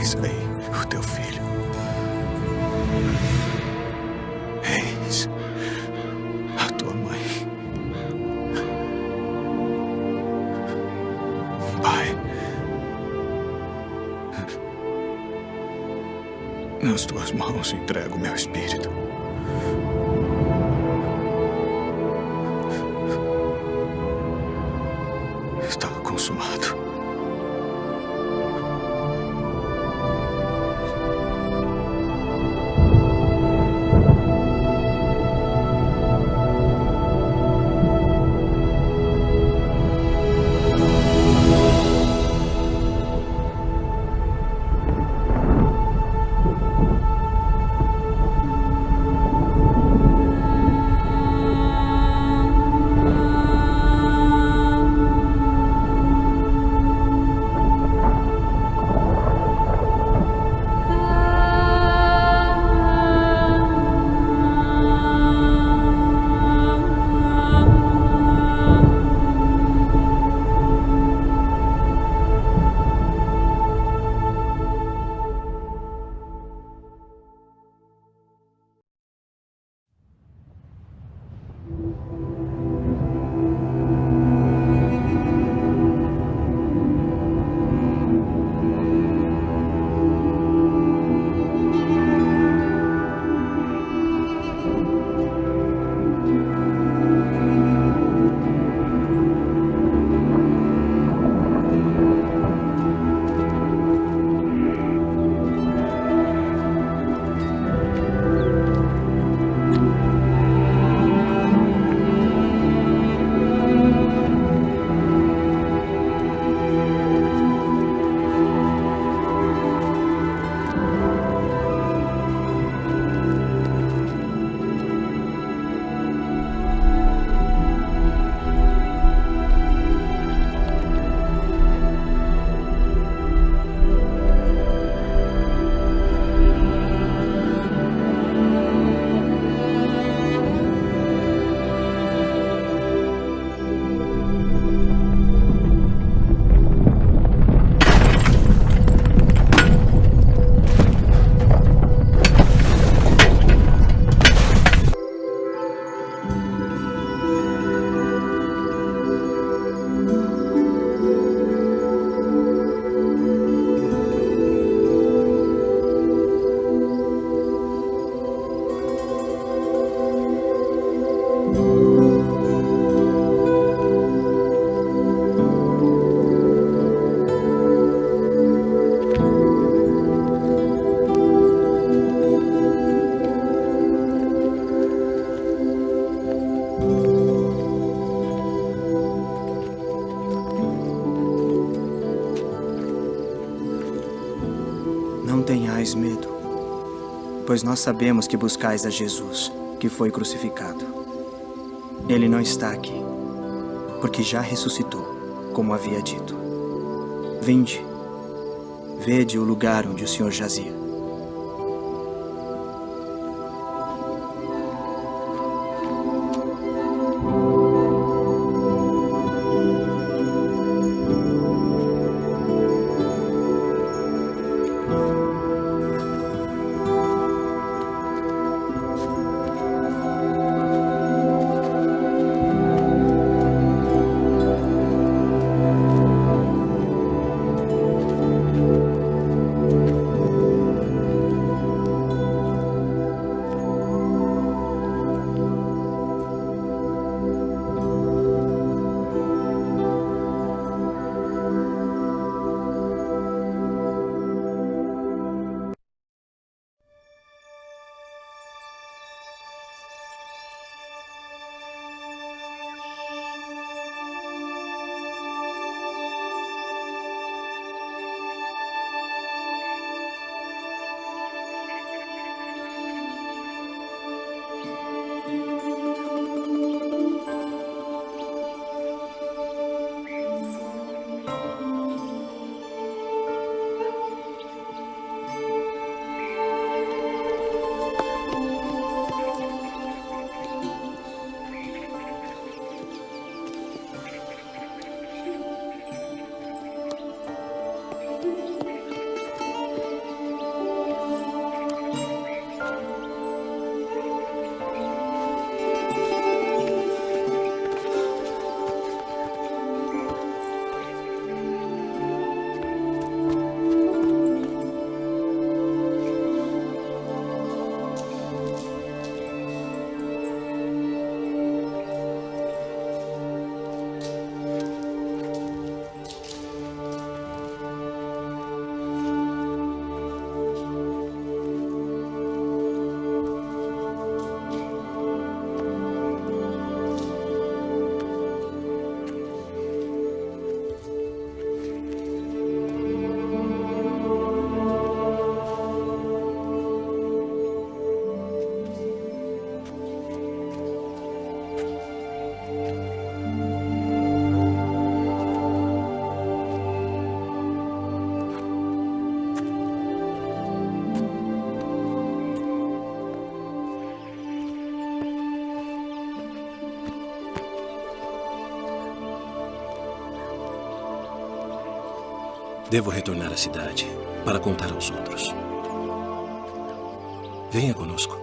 Eis aí o teu filho. Eis a tua mãe. Pai, nas tuas mãos entrego o meu espírito. Está consumado. Não tenhais medo, pois nós sabemos que buscais a Jesus, que foi crucificado. Ele não está aqui, porque já ressuscitou, como havia dito. Vinde, vede o lugar onde o Senhor jazia. Devo retornar à cidade para contar aos outros. Venha conosco.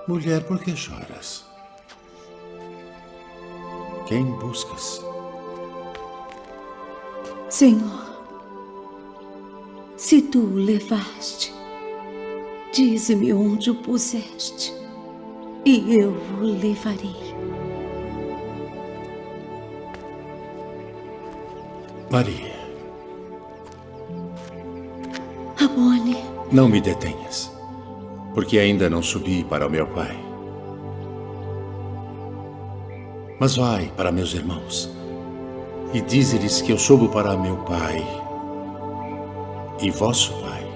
Mulher, por que choras? Quem buscas? Senhor, se tu o levaste, dize-me onde o puseste, e eu o levarei. Maria. Rabboni. Não me detenhas, porque ainda não subi para o meu Pai. Mas vai para meus irmãos e dize-lhes que eu subo para meu Pai e vosso Pai,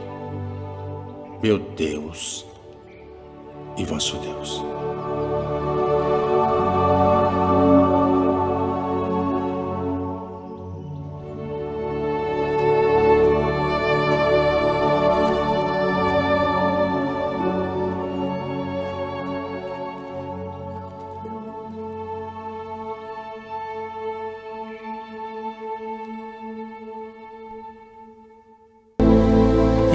meu Deus e vosso Deus.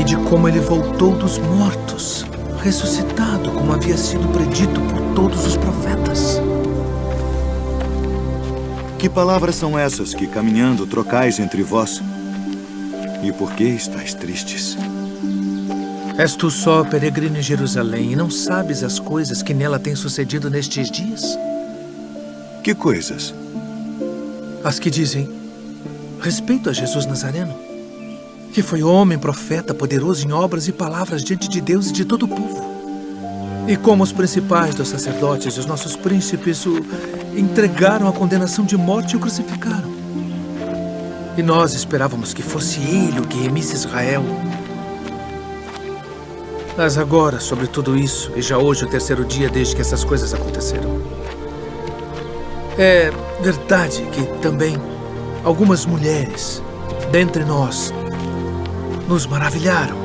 De como ele voltou dos mortos, ressuscitado, como havia sido predito por todos os profetas. Que palavras são essas que, caminhando, trocais entre vós? E por que estáis tristes? És tu só, peregrino em Jerusalém, e não sabes as coisas que nela têm sucedido nestes dias? Que coisas? As que dizem respeito a Jesus Nazareno, que foi homem, profeta, poderoso em obras e palavras diante de Deus e de todo o povo. E como os principais dos sacerdotes e os nossos príncipes o entregaram à condenação de morte e o crucificaram. E nós esperávamos que fosse ele o que remisse Israel. Mas agora, sobre tudo isso, e já hoje o terceiro dia desde que essas coisas aconteceram, é verdade que também algumas mulheres dentre nós nos maravilharam,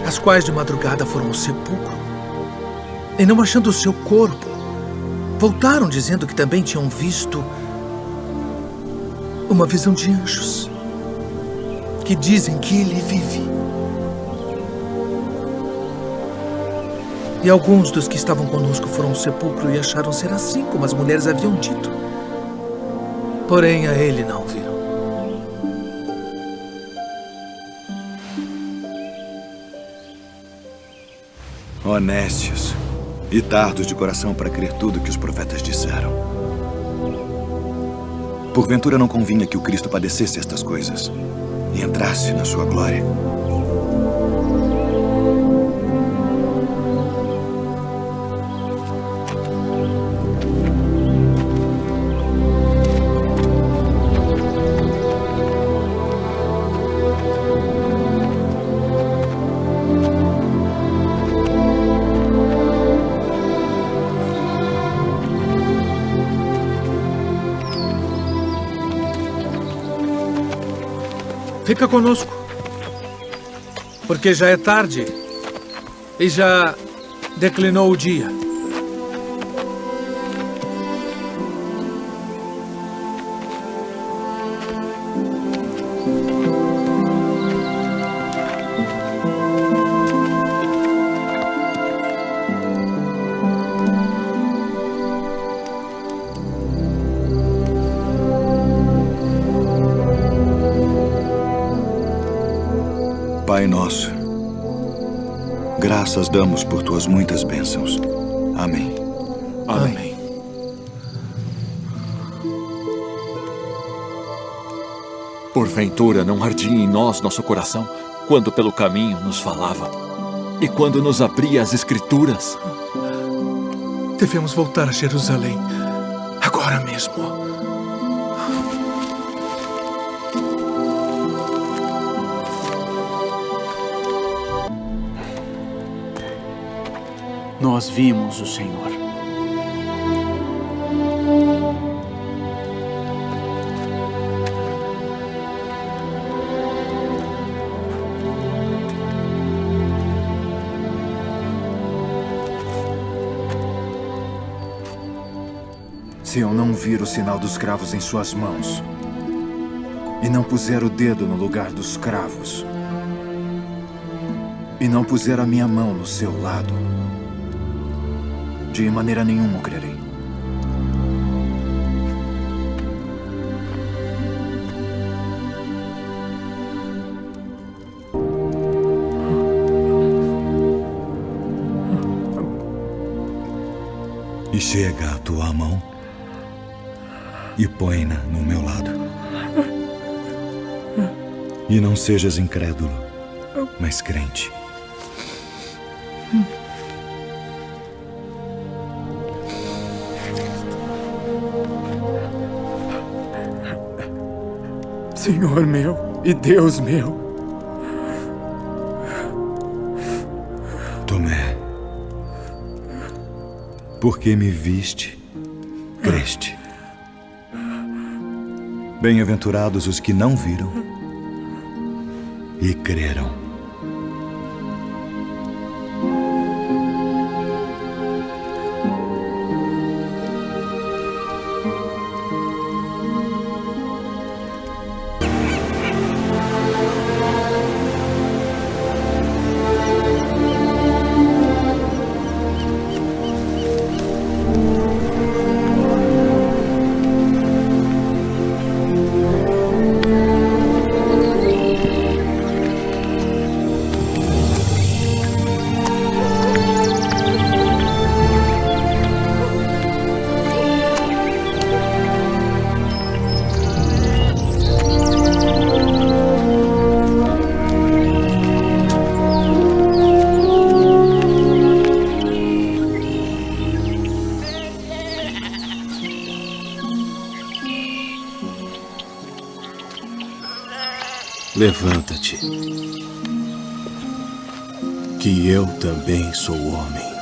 as quais de madrugada foram ao sepulcro e, não achando o seu corpo, voltaram dizendo que também tinham visto uma visão de anjos que dizem que ele vive. E alguns dos que estavam conosco foram ao sepulcro e acharam ser assim como as mulheres haviam dito. Porém, a ele não viram. Honestos e tardos de coração para crer tudo que os profetas disseram. Porventura não convinha que o Cristo padecesse estas coisas e entrasse na sua glória? Fica conosco, porque já é tarde e já declinou o dia. Pai nosso, graças damos por tuas muitas bênçãos. Amém. Amém. Porventura não ardia em nós nosso coração quando pelo caminho nos falava e quando nos abria as Escrituras? Devemos voltar a Jerusalém agora mesmo. Nós vimos o Senhor. Se eu não vir o sinal dos cravos em suas mãos e não puser o dedo no lugar dos cravos e não puser a minha mão no seu lado, de maneira nenhuma o crerei. E chega a tua mão e põe-na no meu lado. E não sejas incrédulo, mas crente. Senhor meu e Deus meu. Tomé, porque me viste, creste. Bem-aventurados os que não viram e creram. Levanta-te, que eu também sou homem.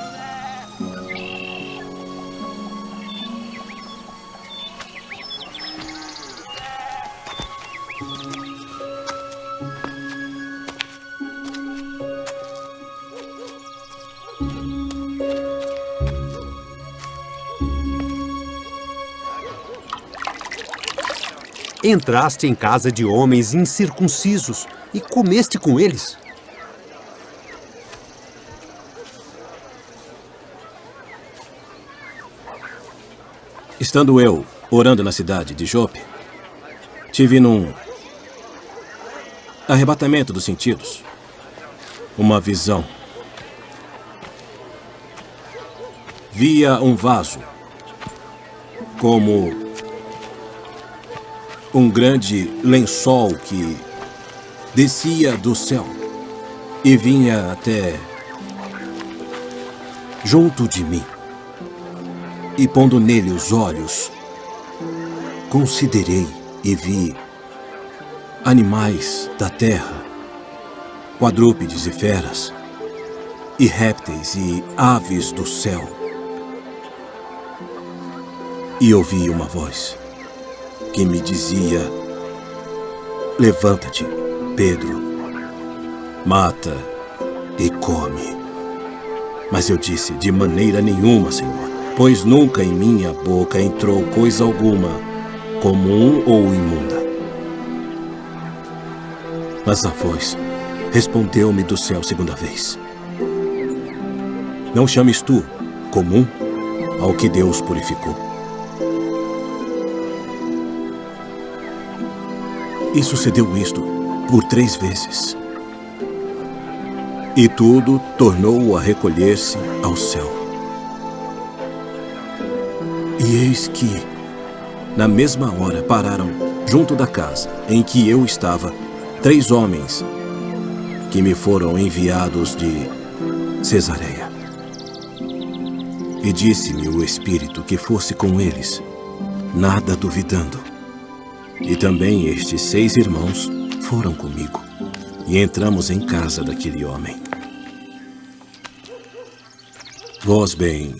Entraste em casa de homens incircuncisos e comeste com eles. Estando eu orando na cidade de Jope, tive num arrebatamento dos sentidos uma visão. Via um vaso como um grande lençol que descia do céu e vinha até junto de mim. E pondo nele os olhos, considerei e vi animais da terra, quadrúpedes e feras, e répteis e aves do céu. E ouvi uma voz que me dizia: levanta-te, Pedro, mata e come. Mas eu disse: de maneira nenhuma, Senhor, pois nunca em minha boca entrou coisa alguma, comum ou imunda. Mas a voz respondeu-me do céu segunda vez: não chames tu comum ao que Deus purificou. E sucedeu isto por 3 vezes. E tudo tornou a recolher-se ao céu. E eis que, na mesma hora, pararam junto da casa em que eu estava, 3 homens que me foram enviados de Cesareia. E disse-me o Espírito que fosse com eles, nada duvidando. E também estes 6 irmãos foram comigo, e entramos em casa daquele homem. Vós bem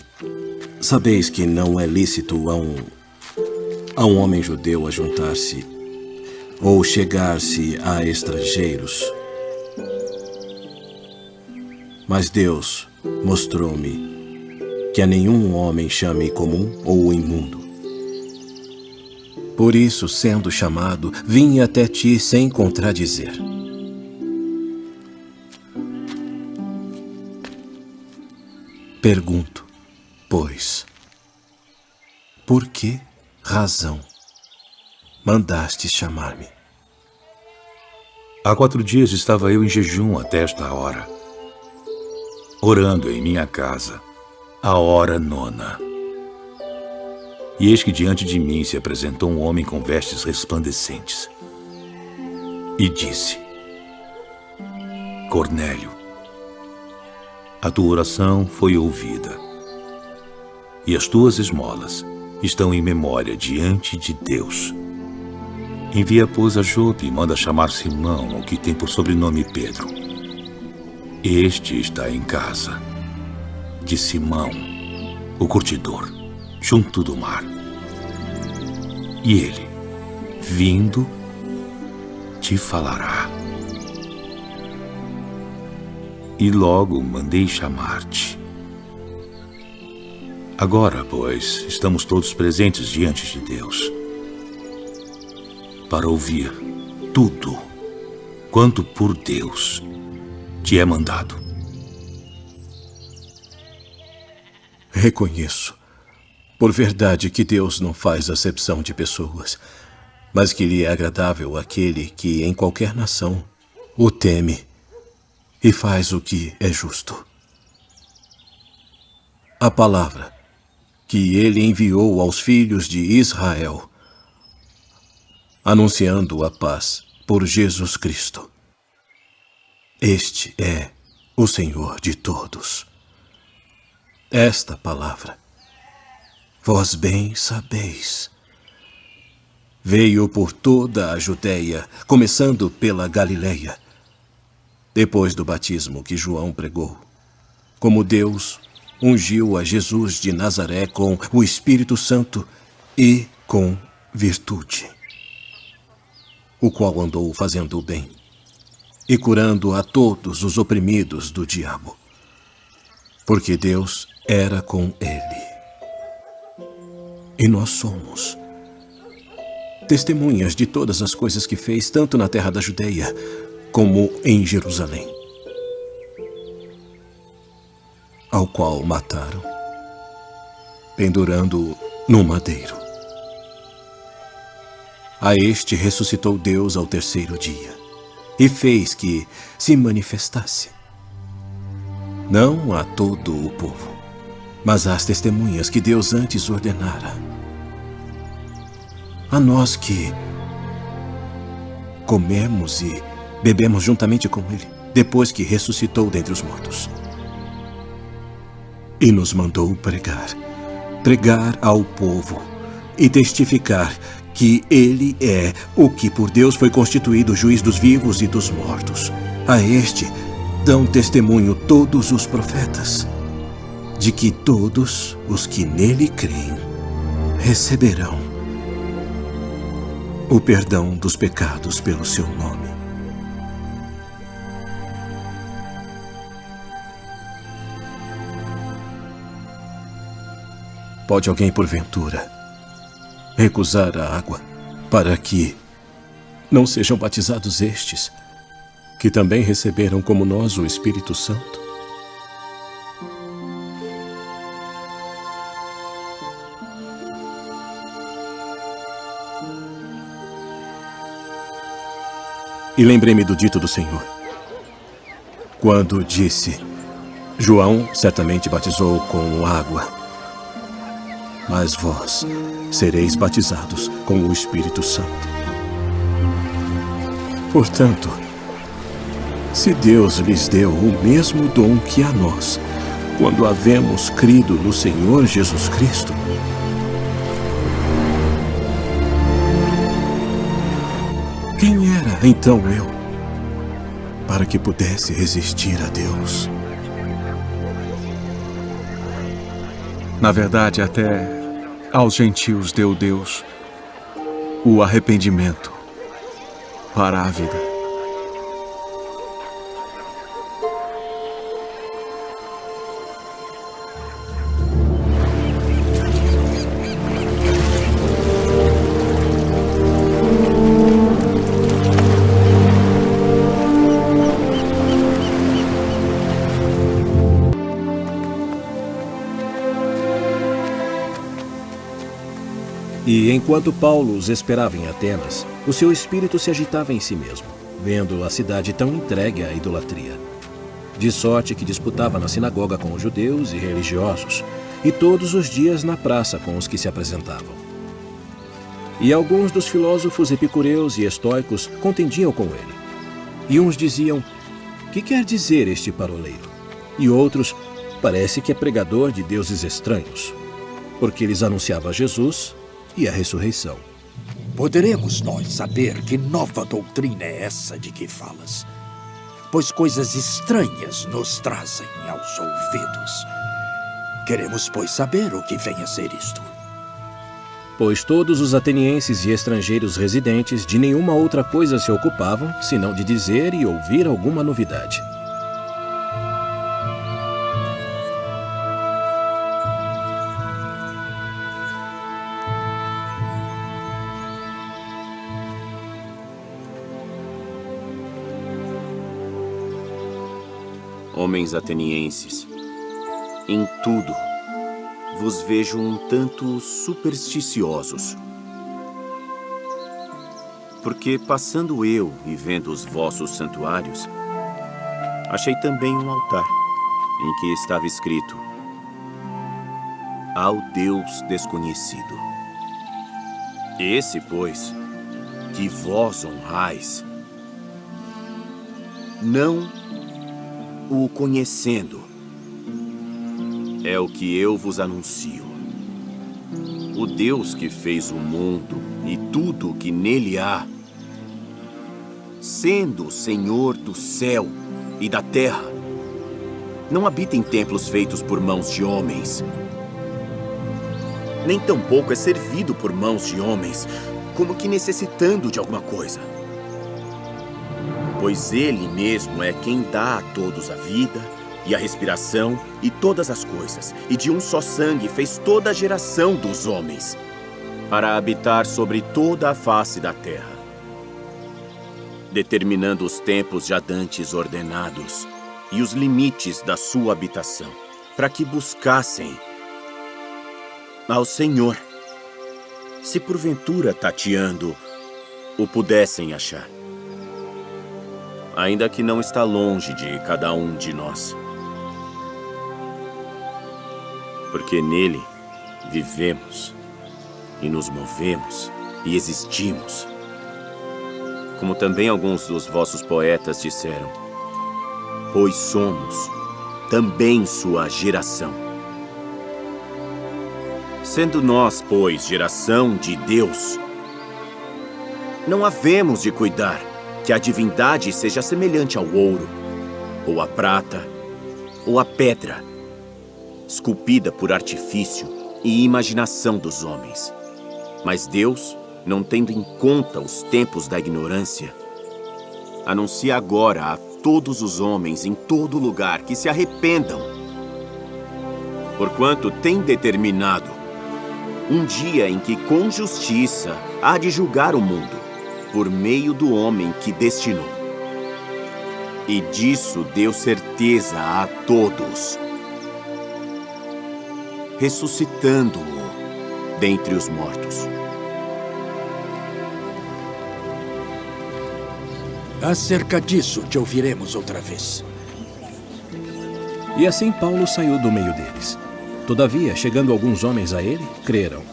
sabeis que não é lícito a um homem judeu ajuntar-se ou chegar-se a estrangeiros. Mas Deus mostrou-me que a nenhum homem chame comum ou imundo. Por isso, sendo chamado, vim até ti sem contradizer. Pergunto, pois, por que razão mandaste chamar-me? Há 4 dias estava eu em jejum até esta hora, orando em minha casa, a hora 9. E eis que diante de mim se apresentou um homem com vestes resplandecentes. E disse: Cornélio, a tua oração foi ouvida, e as tuas esmolas estão em memória diante de Deus. Envia, pois, a Jope e manda chamar Simão, o que tem por sobrenome Pedro. Este está em casa de Simão, o curtidor, junto do mar. E ele, vindo, te falará. E logo mandei chamar-te. Agora, pois, estamos todos presentes diante de Deus, para ouvir tudo quanto por Deus te é mandado. Reconheço, por verdade, que Deus não faz acepção de pessoas, mas que lhe é agradável aquele que em qualquer nação o teme e faz o que é justo. A palavra que ele enviou aos filhos de Israel, anunciando a paz por Jesus Cristo. Este é o Senhor de todos. Esta palavra, vós bem sabeis, veio por toda a Judeia, começando pela Galileia, depois do batismo que João pregou, como Deus ungiu a Jesus de Nazaré com o Espírito Santo e com virtude, o qual andou fazendo o bem e curando a todos os oprimidos do diabo, porque Deus era com ele. E nós somos testemunhas de todas as coisas que fez, tanto na terra da Judeia como em Jerusalém, ao qual mataram, pendurando-o no madeiro. A este ressuscitou Deus ao 3º dia e fez que se manifestasse, não a todo o povo, mas às testemunhas que Deus antes ordenara, a nós que comemos e bebemos juntamente com ele, depois que ressuscitou dentre os mortos. E nos mandou pregar ao povo e testificar que ele é o que por Deus foi constituído juiz dos vivos e dos mortos. A este dão testemunho todos os profetas, de que todos os que nele creem receberão o perdão dos pecados pelo seu nome. Pode alguém, porventura, recusar a água para que não sejam batizados estes, que também receberam como nós o Espírito Santo? E lembrei-me do dito do Senhor, quando disse: João certamente batizou com água, mas vós sereis batizados com o Espírito Santo. Portanto, se Deus lhes deu o mesmo dom que a nós, quando havemos crido no Senhor Jesus Cristo, quem era então eu para que pudesse resistir a Deus? Na verdade, até aos gentios deu Deus o arrependimento para a vida. E enquanto Paulo os esperava em Atenas, o seu espírito se agitava em si mesmo, vendo a cidade tão entregue à idolatria. De sorte que disputava na sinagoga com os judeus e religiosos, e todos os dias na praça com os que se apresentavam. E alguns dos filósofos epicureus e estoicos contendiam com ele. E uns diziam: "Que quer dizer este paroleiro?" E outros: "Parece que é pregador de deuses estranhos", porque lhes anunciava Jesus e a ressurreição. Poderemos nós saber que nova doutrina é essa de que falas? Pois coisas estranhas nos trazem aos ouvidos. Queremos, pois, saber o que vem a ser isto. Pois todos os atenienses e estrangeiros residentes de nenhuma outra coisa se ocupavam, senão de dizer e ouvir alguma novidade. Homens atenienses, em tudo vos vejo um tanto supersticiosos. Porque passando eu e vendo os vossos santuários, achei também um altar, em que estava escrito: "Ao Deus desconhecido". Esse, pois, que vós honrais, não o conhecendo, é o que eu vos anuncio. O Deus que fez o mundo e tudo o que nele há, sendo o Senhor do céu e da terra, não habita em templos feitos por mãos de homens, nem tampouco é servido por mãos de homens, como que necessitando de alguma coisa. Pois ele mesmo é quem dá a todos a vida e a respiração e todas as coisas, e de um só sangue fez toda a geração dos homens, para habitar sobre toda a face da terra, determinando os tempos já dantes ordenados e os limites da sua habitação, para que buscassem ao Senhor, se porventura tateando o pudessem achar. Ainda que não está longe de cada um de nós. Porque nele vivemos e nos movemos e existimos. Como também alguns dos vossos poetas disseram, pois somos também sua geração. Sendo nós, pois, geração de Deus, não havemos de cuidar que a divindade seja semelhante ao ouro, ou à prata, ou à pedra, esculpida por artifício e imaginação dos homens. Mas Deus, não tendo em conta os tempos da ignorância, anuncia agora a todos os homens em todo lugar que se arrependam, porquanto tem determinado um dia em que com justiça há de julgar o mundo, por meio do homem que destinou. E disso deu certeza a todos, ressuscitando-o dentre os mortos. Acerca disso te ouviremos outra vez. E assim Paulo saiu do meio deles. Todavia, chegando alguns homens a ele, creram,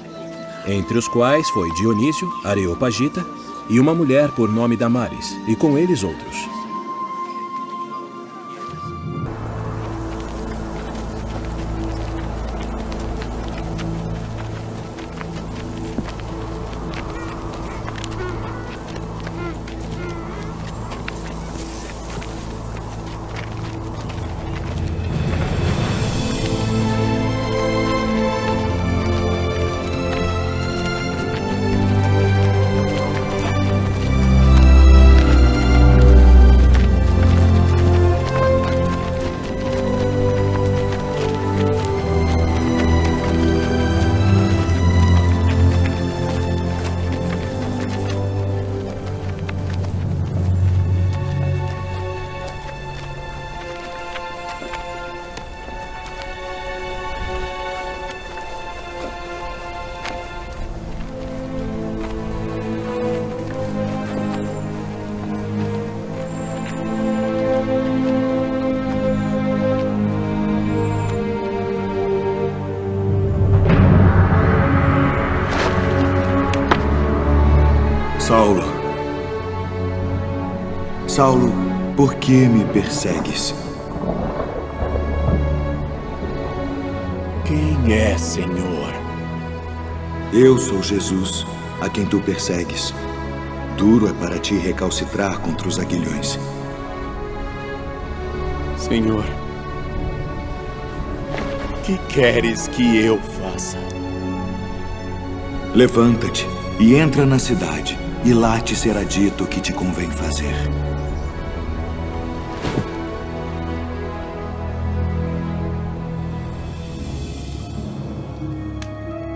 entre os quais foi Dionísio, Areopagita, e uma mulher por nome Damares, e com eles outros. Saulo, Saulo, por que me persegues? Quem é, Senhor? Eu sou Jesus, a quem tu persegues. Duro é para ti recalcitrar contra os aguilhões. Senhor, que queres que eu faça? Levanta-te e entra na cidade, e lá te será dito o que te convém fazer.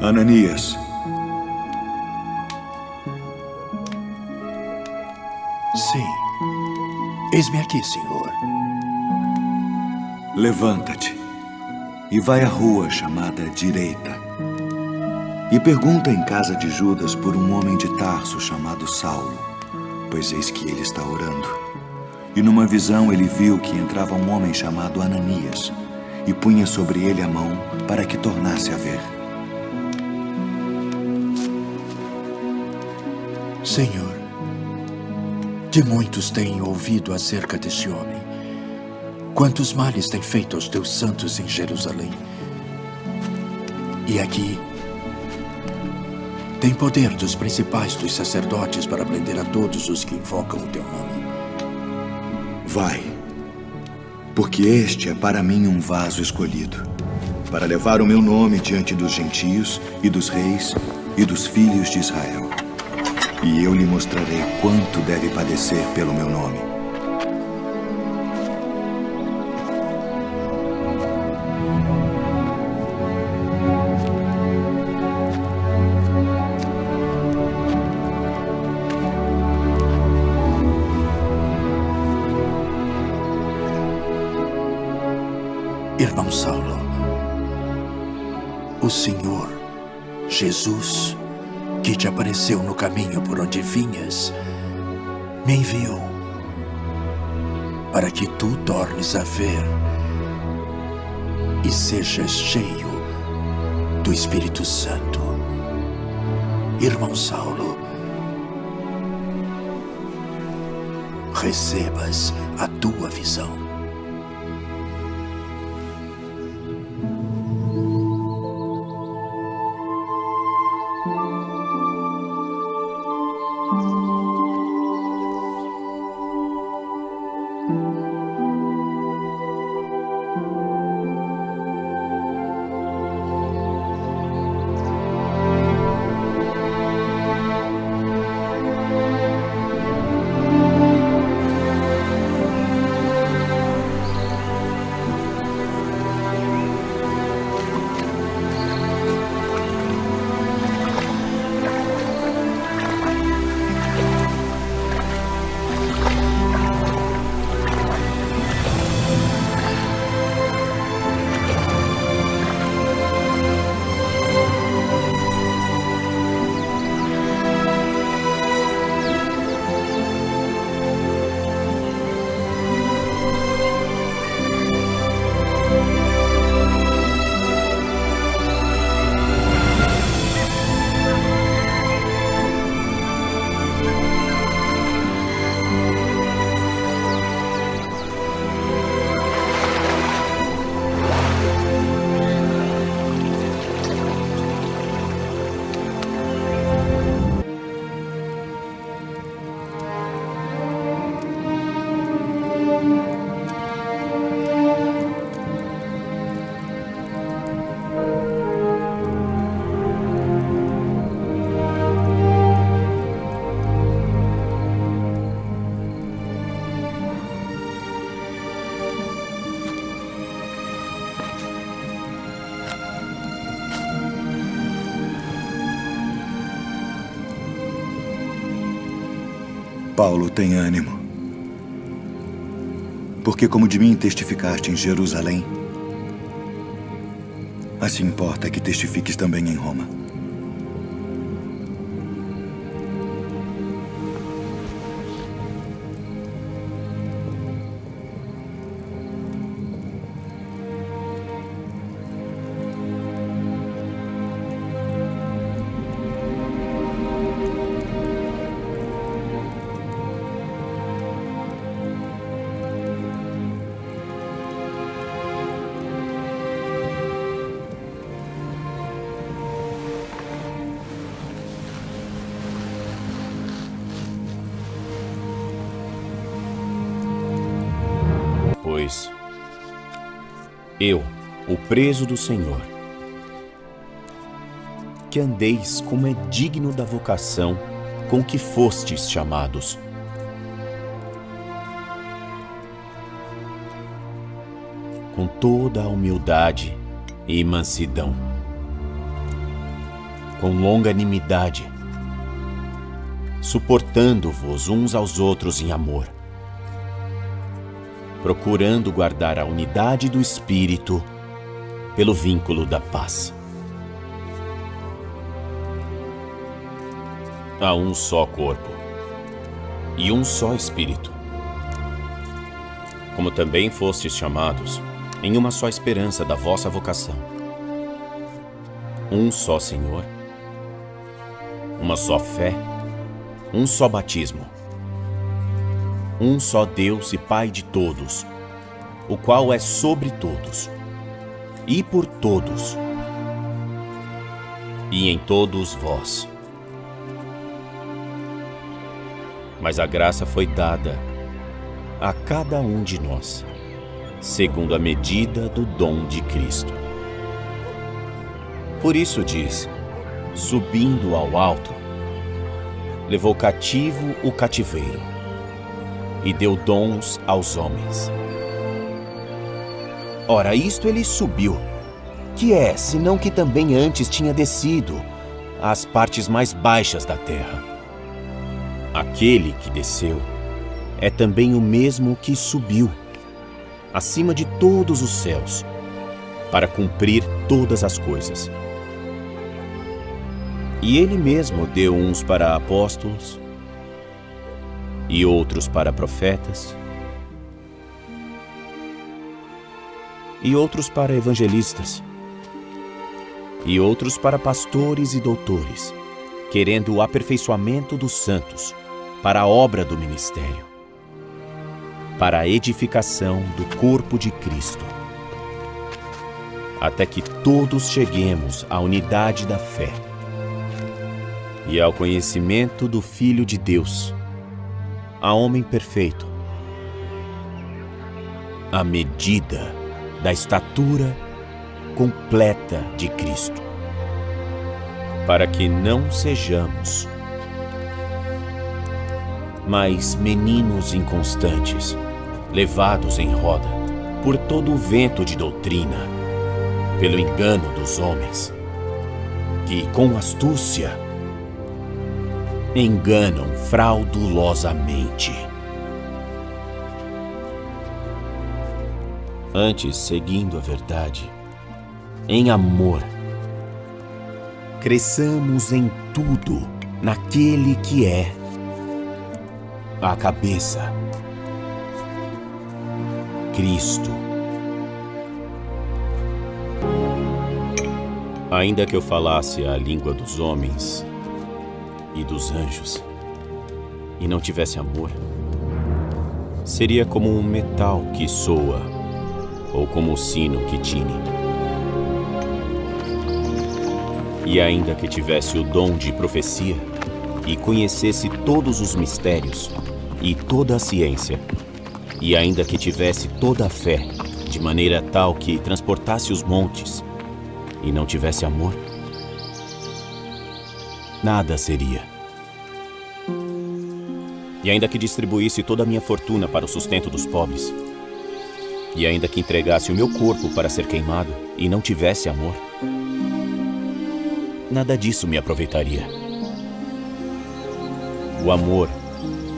Ananias. Sim. Eis-me aqui, Senhor. Levanta-te e vai à rua chamada Direita. E pergunta em casa de Judas por um homem de Tarso chamado Saulo, pois eis que ele está orando. E numa visão ele viu que entrava um homem chamado Ananias, e punha sobre ele a mão para que tornasse a ver. Senhor, de muitos tenho ouvido acerca deste homem. Quantos males tem feito aos teus santos em Jerusalém. E aqui tem poder dos principais dos sacerdotes para prender a todos os que invocam o teu nome. Vai, porque este é para mim um vaso escolhido, para levar o meu nome diante dos gentios e dos reis e dos filhos de Israel. E eu lhe mostrarei quanto deve padecer pelo meu nome. Irmão Saulo, o Senhor Jesus, que te apareceu no caminho por onde vinhas, me enviou para que tu tornes a ver e sejas cheio do Espírito Santo. Irmão Saulo, recebas a tua visão. Paulo, tem ânimo. Porque como de mim testificaste em Jerusalém, assim importa que testifiques também em Roma. Pois eu, o preso do Senhor, que andeis como é digno da vocação com que fostes chamados. Com toda a humildade e mansidão, com longanimidade, suportando-vos uns aos outros em amor, procurando guardar a unidade do Espírito pelo vínculo da paz. Há um só corpo e um só Espírito, como também fostes chamados em uma só esperança da vossa vocação. Um só Senhor, uma só fé, um só batismo, um só Deus e Pai de todos, o qual é sobre todos, e por todos, e em todos vós. Mas a graça foi dada a cada um de nós, segundo a medida do dom de Cristo. Por isso diz, subindo ao alto, levou cativo o cativeiro e deu dons aos homens. Ora, isto ele subiu, que é, senão que também antes tinha descido às partes mais baixas da terra. Aquele que desceu é também o mesmo que subiu acima de todos os céus, para cumprir todas as coisas. E ele mesmo deu uns para apóstolos, e outros para profetas, e outros para evangelistas, e outros para pastores e doutores, querendo o aperfeiçoamento dos santos, para a obra do ministério, para a edificação do corpo de Cristo, até que todos cheguemos à unidade da fé e ao conhecimento do Filho de Deus, a homem perfeito, à medida da estatura completa de Cristo, para que não sejamos mais meninos inconstantes, levados em roda por todo o vento de doutrina, pelo engano dos homens, que com astúcia enganam fraudulosamente. Antes, seguindo a verdade, em amor, cresçamos em tudo naquele que é a cabeça, Cristo. Ainda que eu falasse a língua dos homens e dos anjos, e não tivesse amor, seria como um metal que soa, ou como o sino que tine. E ainda que tivesse o dom de profecia, e conhecesse todos os mistérios, e toda a ciência, e ainda que tivesse toda a fé, de maneira tal que transportasse os montes, e não tivesse amor, nada seria. E ainda que distribuísse toda a minha fortuna para o sustento dos pobres, e ainda que entregasse o meu corpo para ser queimado, e não tivesse amor, nada disso me aproveitaria. O amor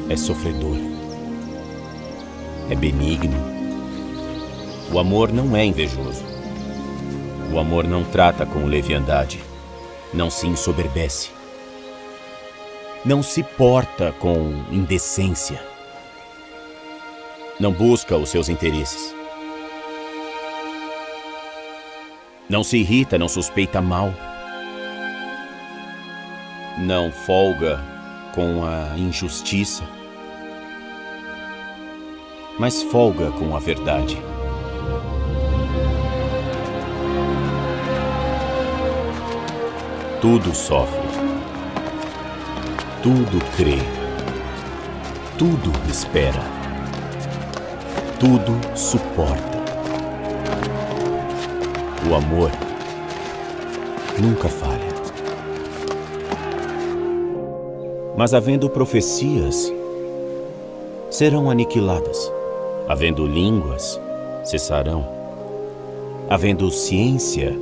é sofredor, é benigno. O amor não é invejoso. O amor não trata com leviandade, não se ensoberbece, não se porta com indecência, não busca os seus interesses, não se irrita, não suspeita mal, não folga com a injustiça, mas folga com a verdade. Tudo sofre, tudo crê, tudo espera, tudo suporta. O amor nunca falha. Mas havendo profecias, serão aniquiladas. Havendo línguas, cessarão. Havendo ciência,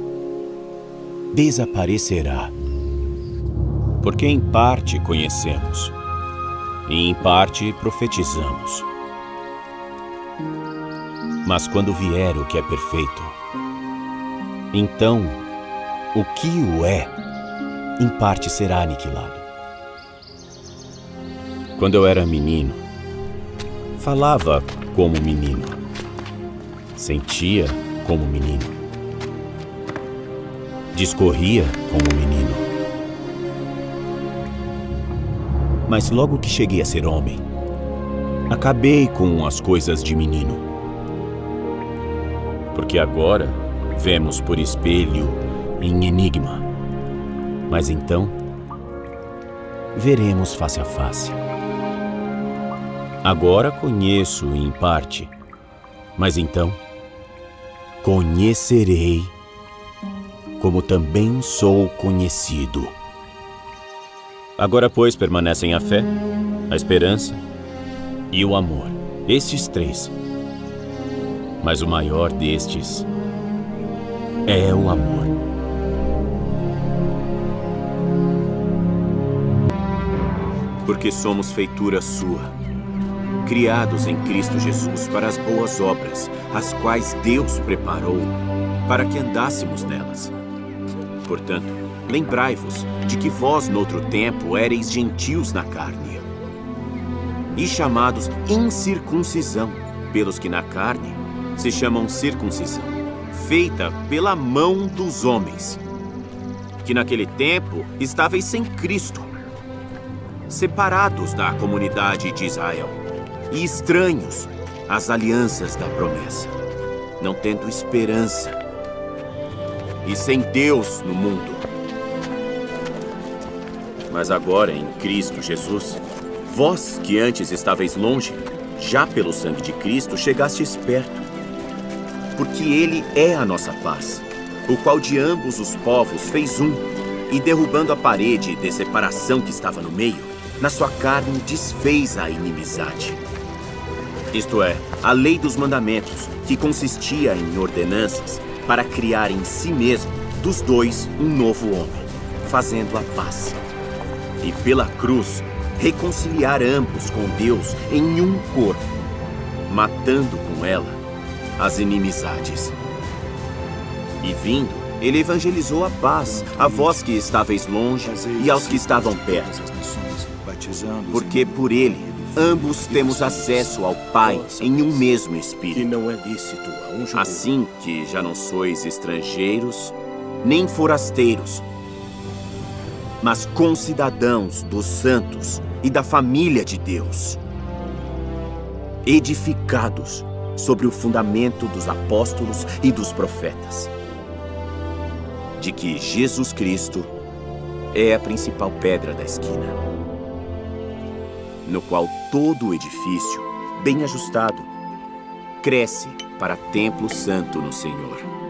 desaparecerá. Porque em parte conhecemos, e em parte profetizamos. Mas quando vier o que é perfeito, então o que o é, em parte será aniquilado. Quando eu era menino, falava como menino, sentia como menino, discorria como menino. Mas logo que cheguei a ser homem, acabei com as coisas de menino. Porque agora vemos por espelho em enigma, mas então veremos face a face. Agora conheço em parte, mas então conhecerei como também sou conhecido. Agora, pois, permanecem a fé, a esperança e o amor, estes três. Mas o maior destes é o amor. Porque somos feitura sua, criados em Cristo Jesus para as boas obras, as quais Deus preparou para que andássemos nelas. Portanto, lembrai-vos de que vós, noutro tempo, éreis gentios na carne, e chamados incircuncisão, pelos que na carne se chamam circuncisão, feita pela mão dos homens, que naquele tempo estáveis sem Cristo, separados da comunidade de Israel, e estranhos às alianças da promessa, não tendo esperança, e sem Deus no mundo. Mas agora, em Cristo Jesus, vós que antes estáveis longe, já pelo sangue de Cristo chegastes perto. Porque Ele é a nossa paz, o qual de ambos os povos fez um, e derrubando a parede de separação que estava no meio, na sua carne desfez a inimizade. Isto é, a lei dos mandamentos, que consistia em ordenanças, para criar em si mesmo, dos dois, um novo homem, fazendo a paz. E pela cruz, reconciliar ambos com Deus em um corpo, matando com ela as inimizades. E vindo, ele evangelizou a paz a vós que estáveis longe e aos que estavam perto. Porque por ele, ambos temos acesso ao Pai em um mesmo Espírito. Que não é lícito a um judeu. Assim que já não sois estrangeiros, nem forasteiros, mas concidadãos dos santos e da família de Deus, edificados sobre o fundamento dos apóstolos e dos profetas, de que Jesus Cristo é a principal pedra da esquina, no qual todo o edifício, bem ajustado, cresce para templo santo no Senhor.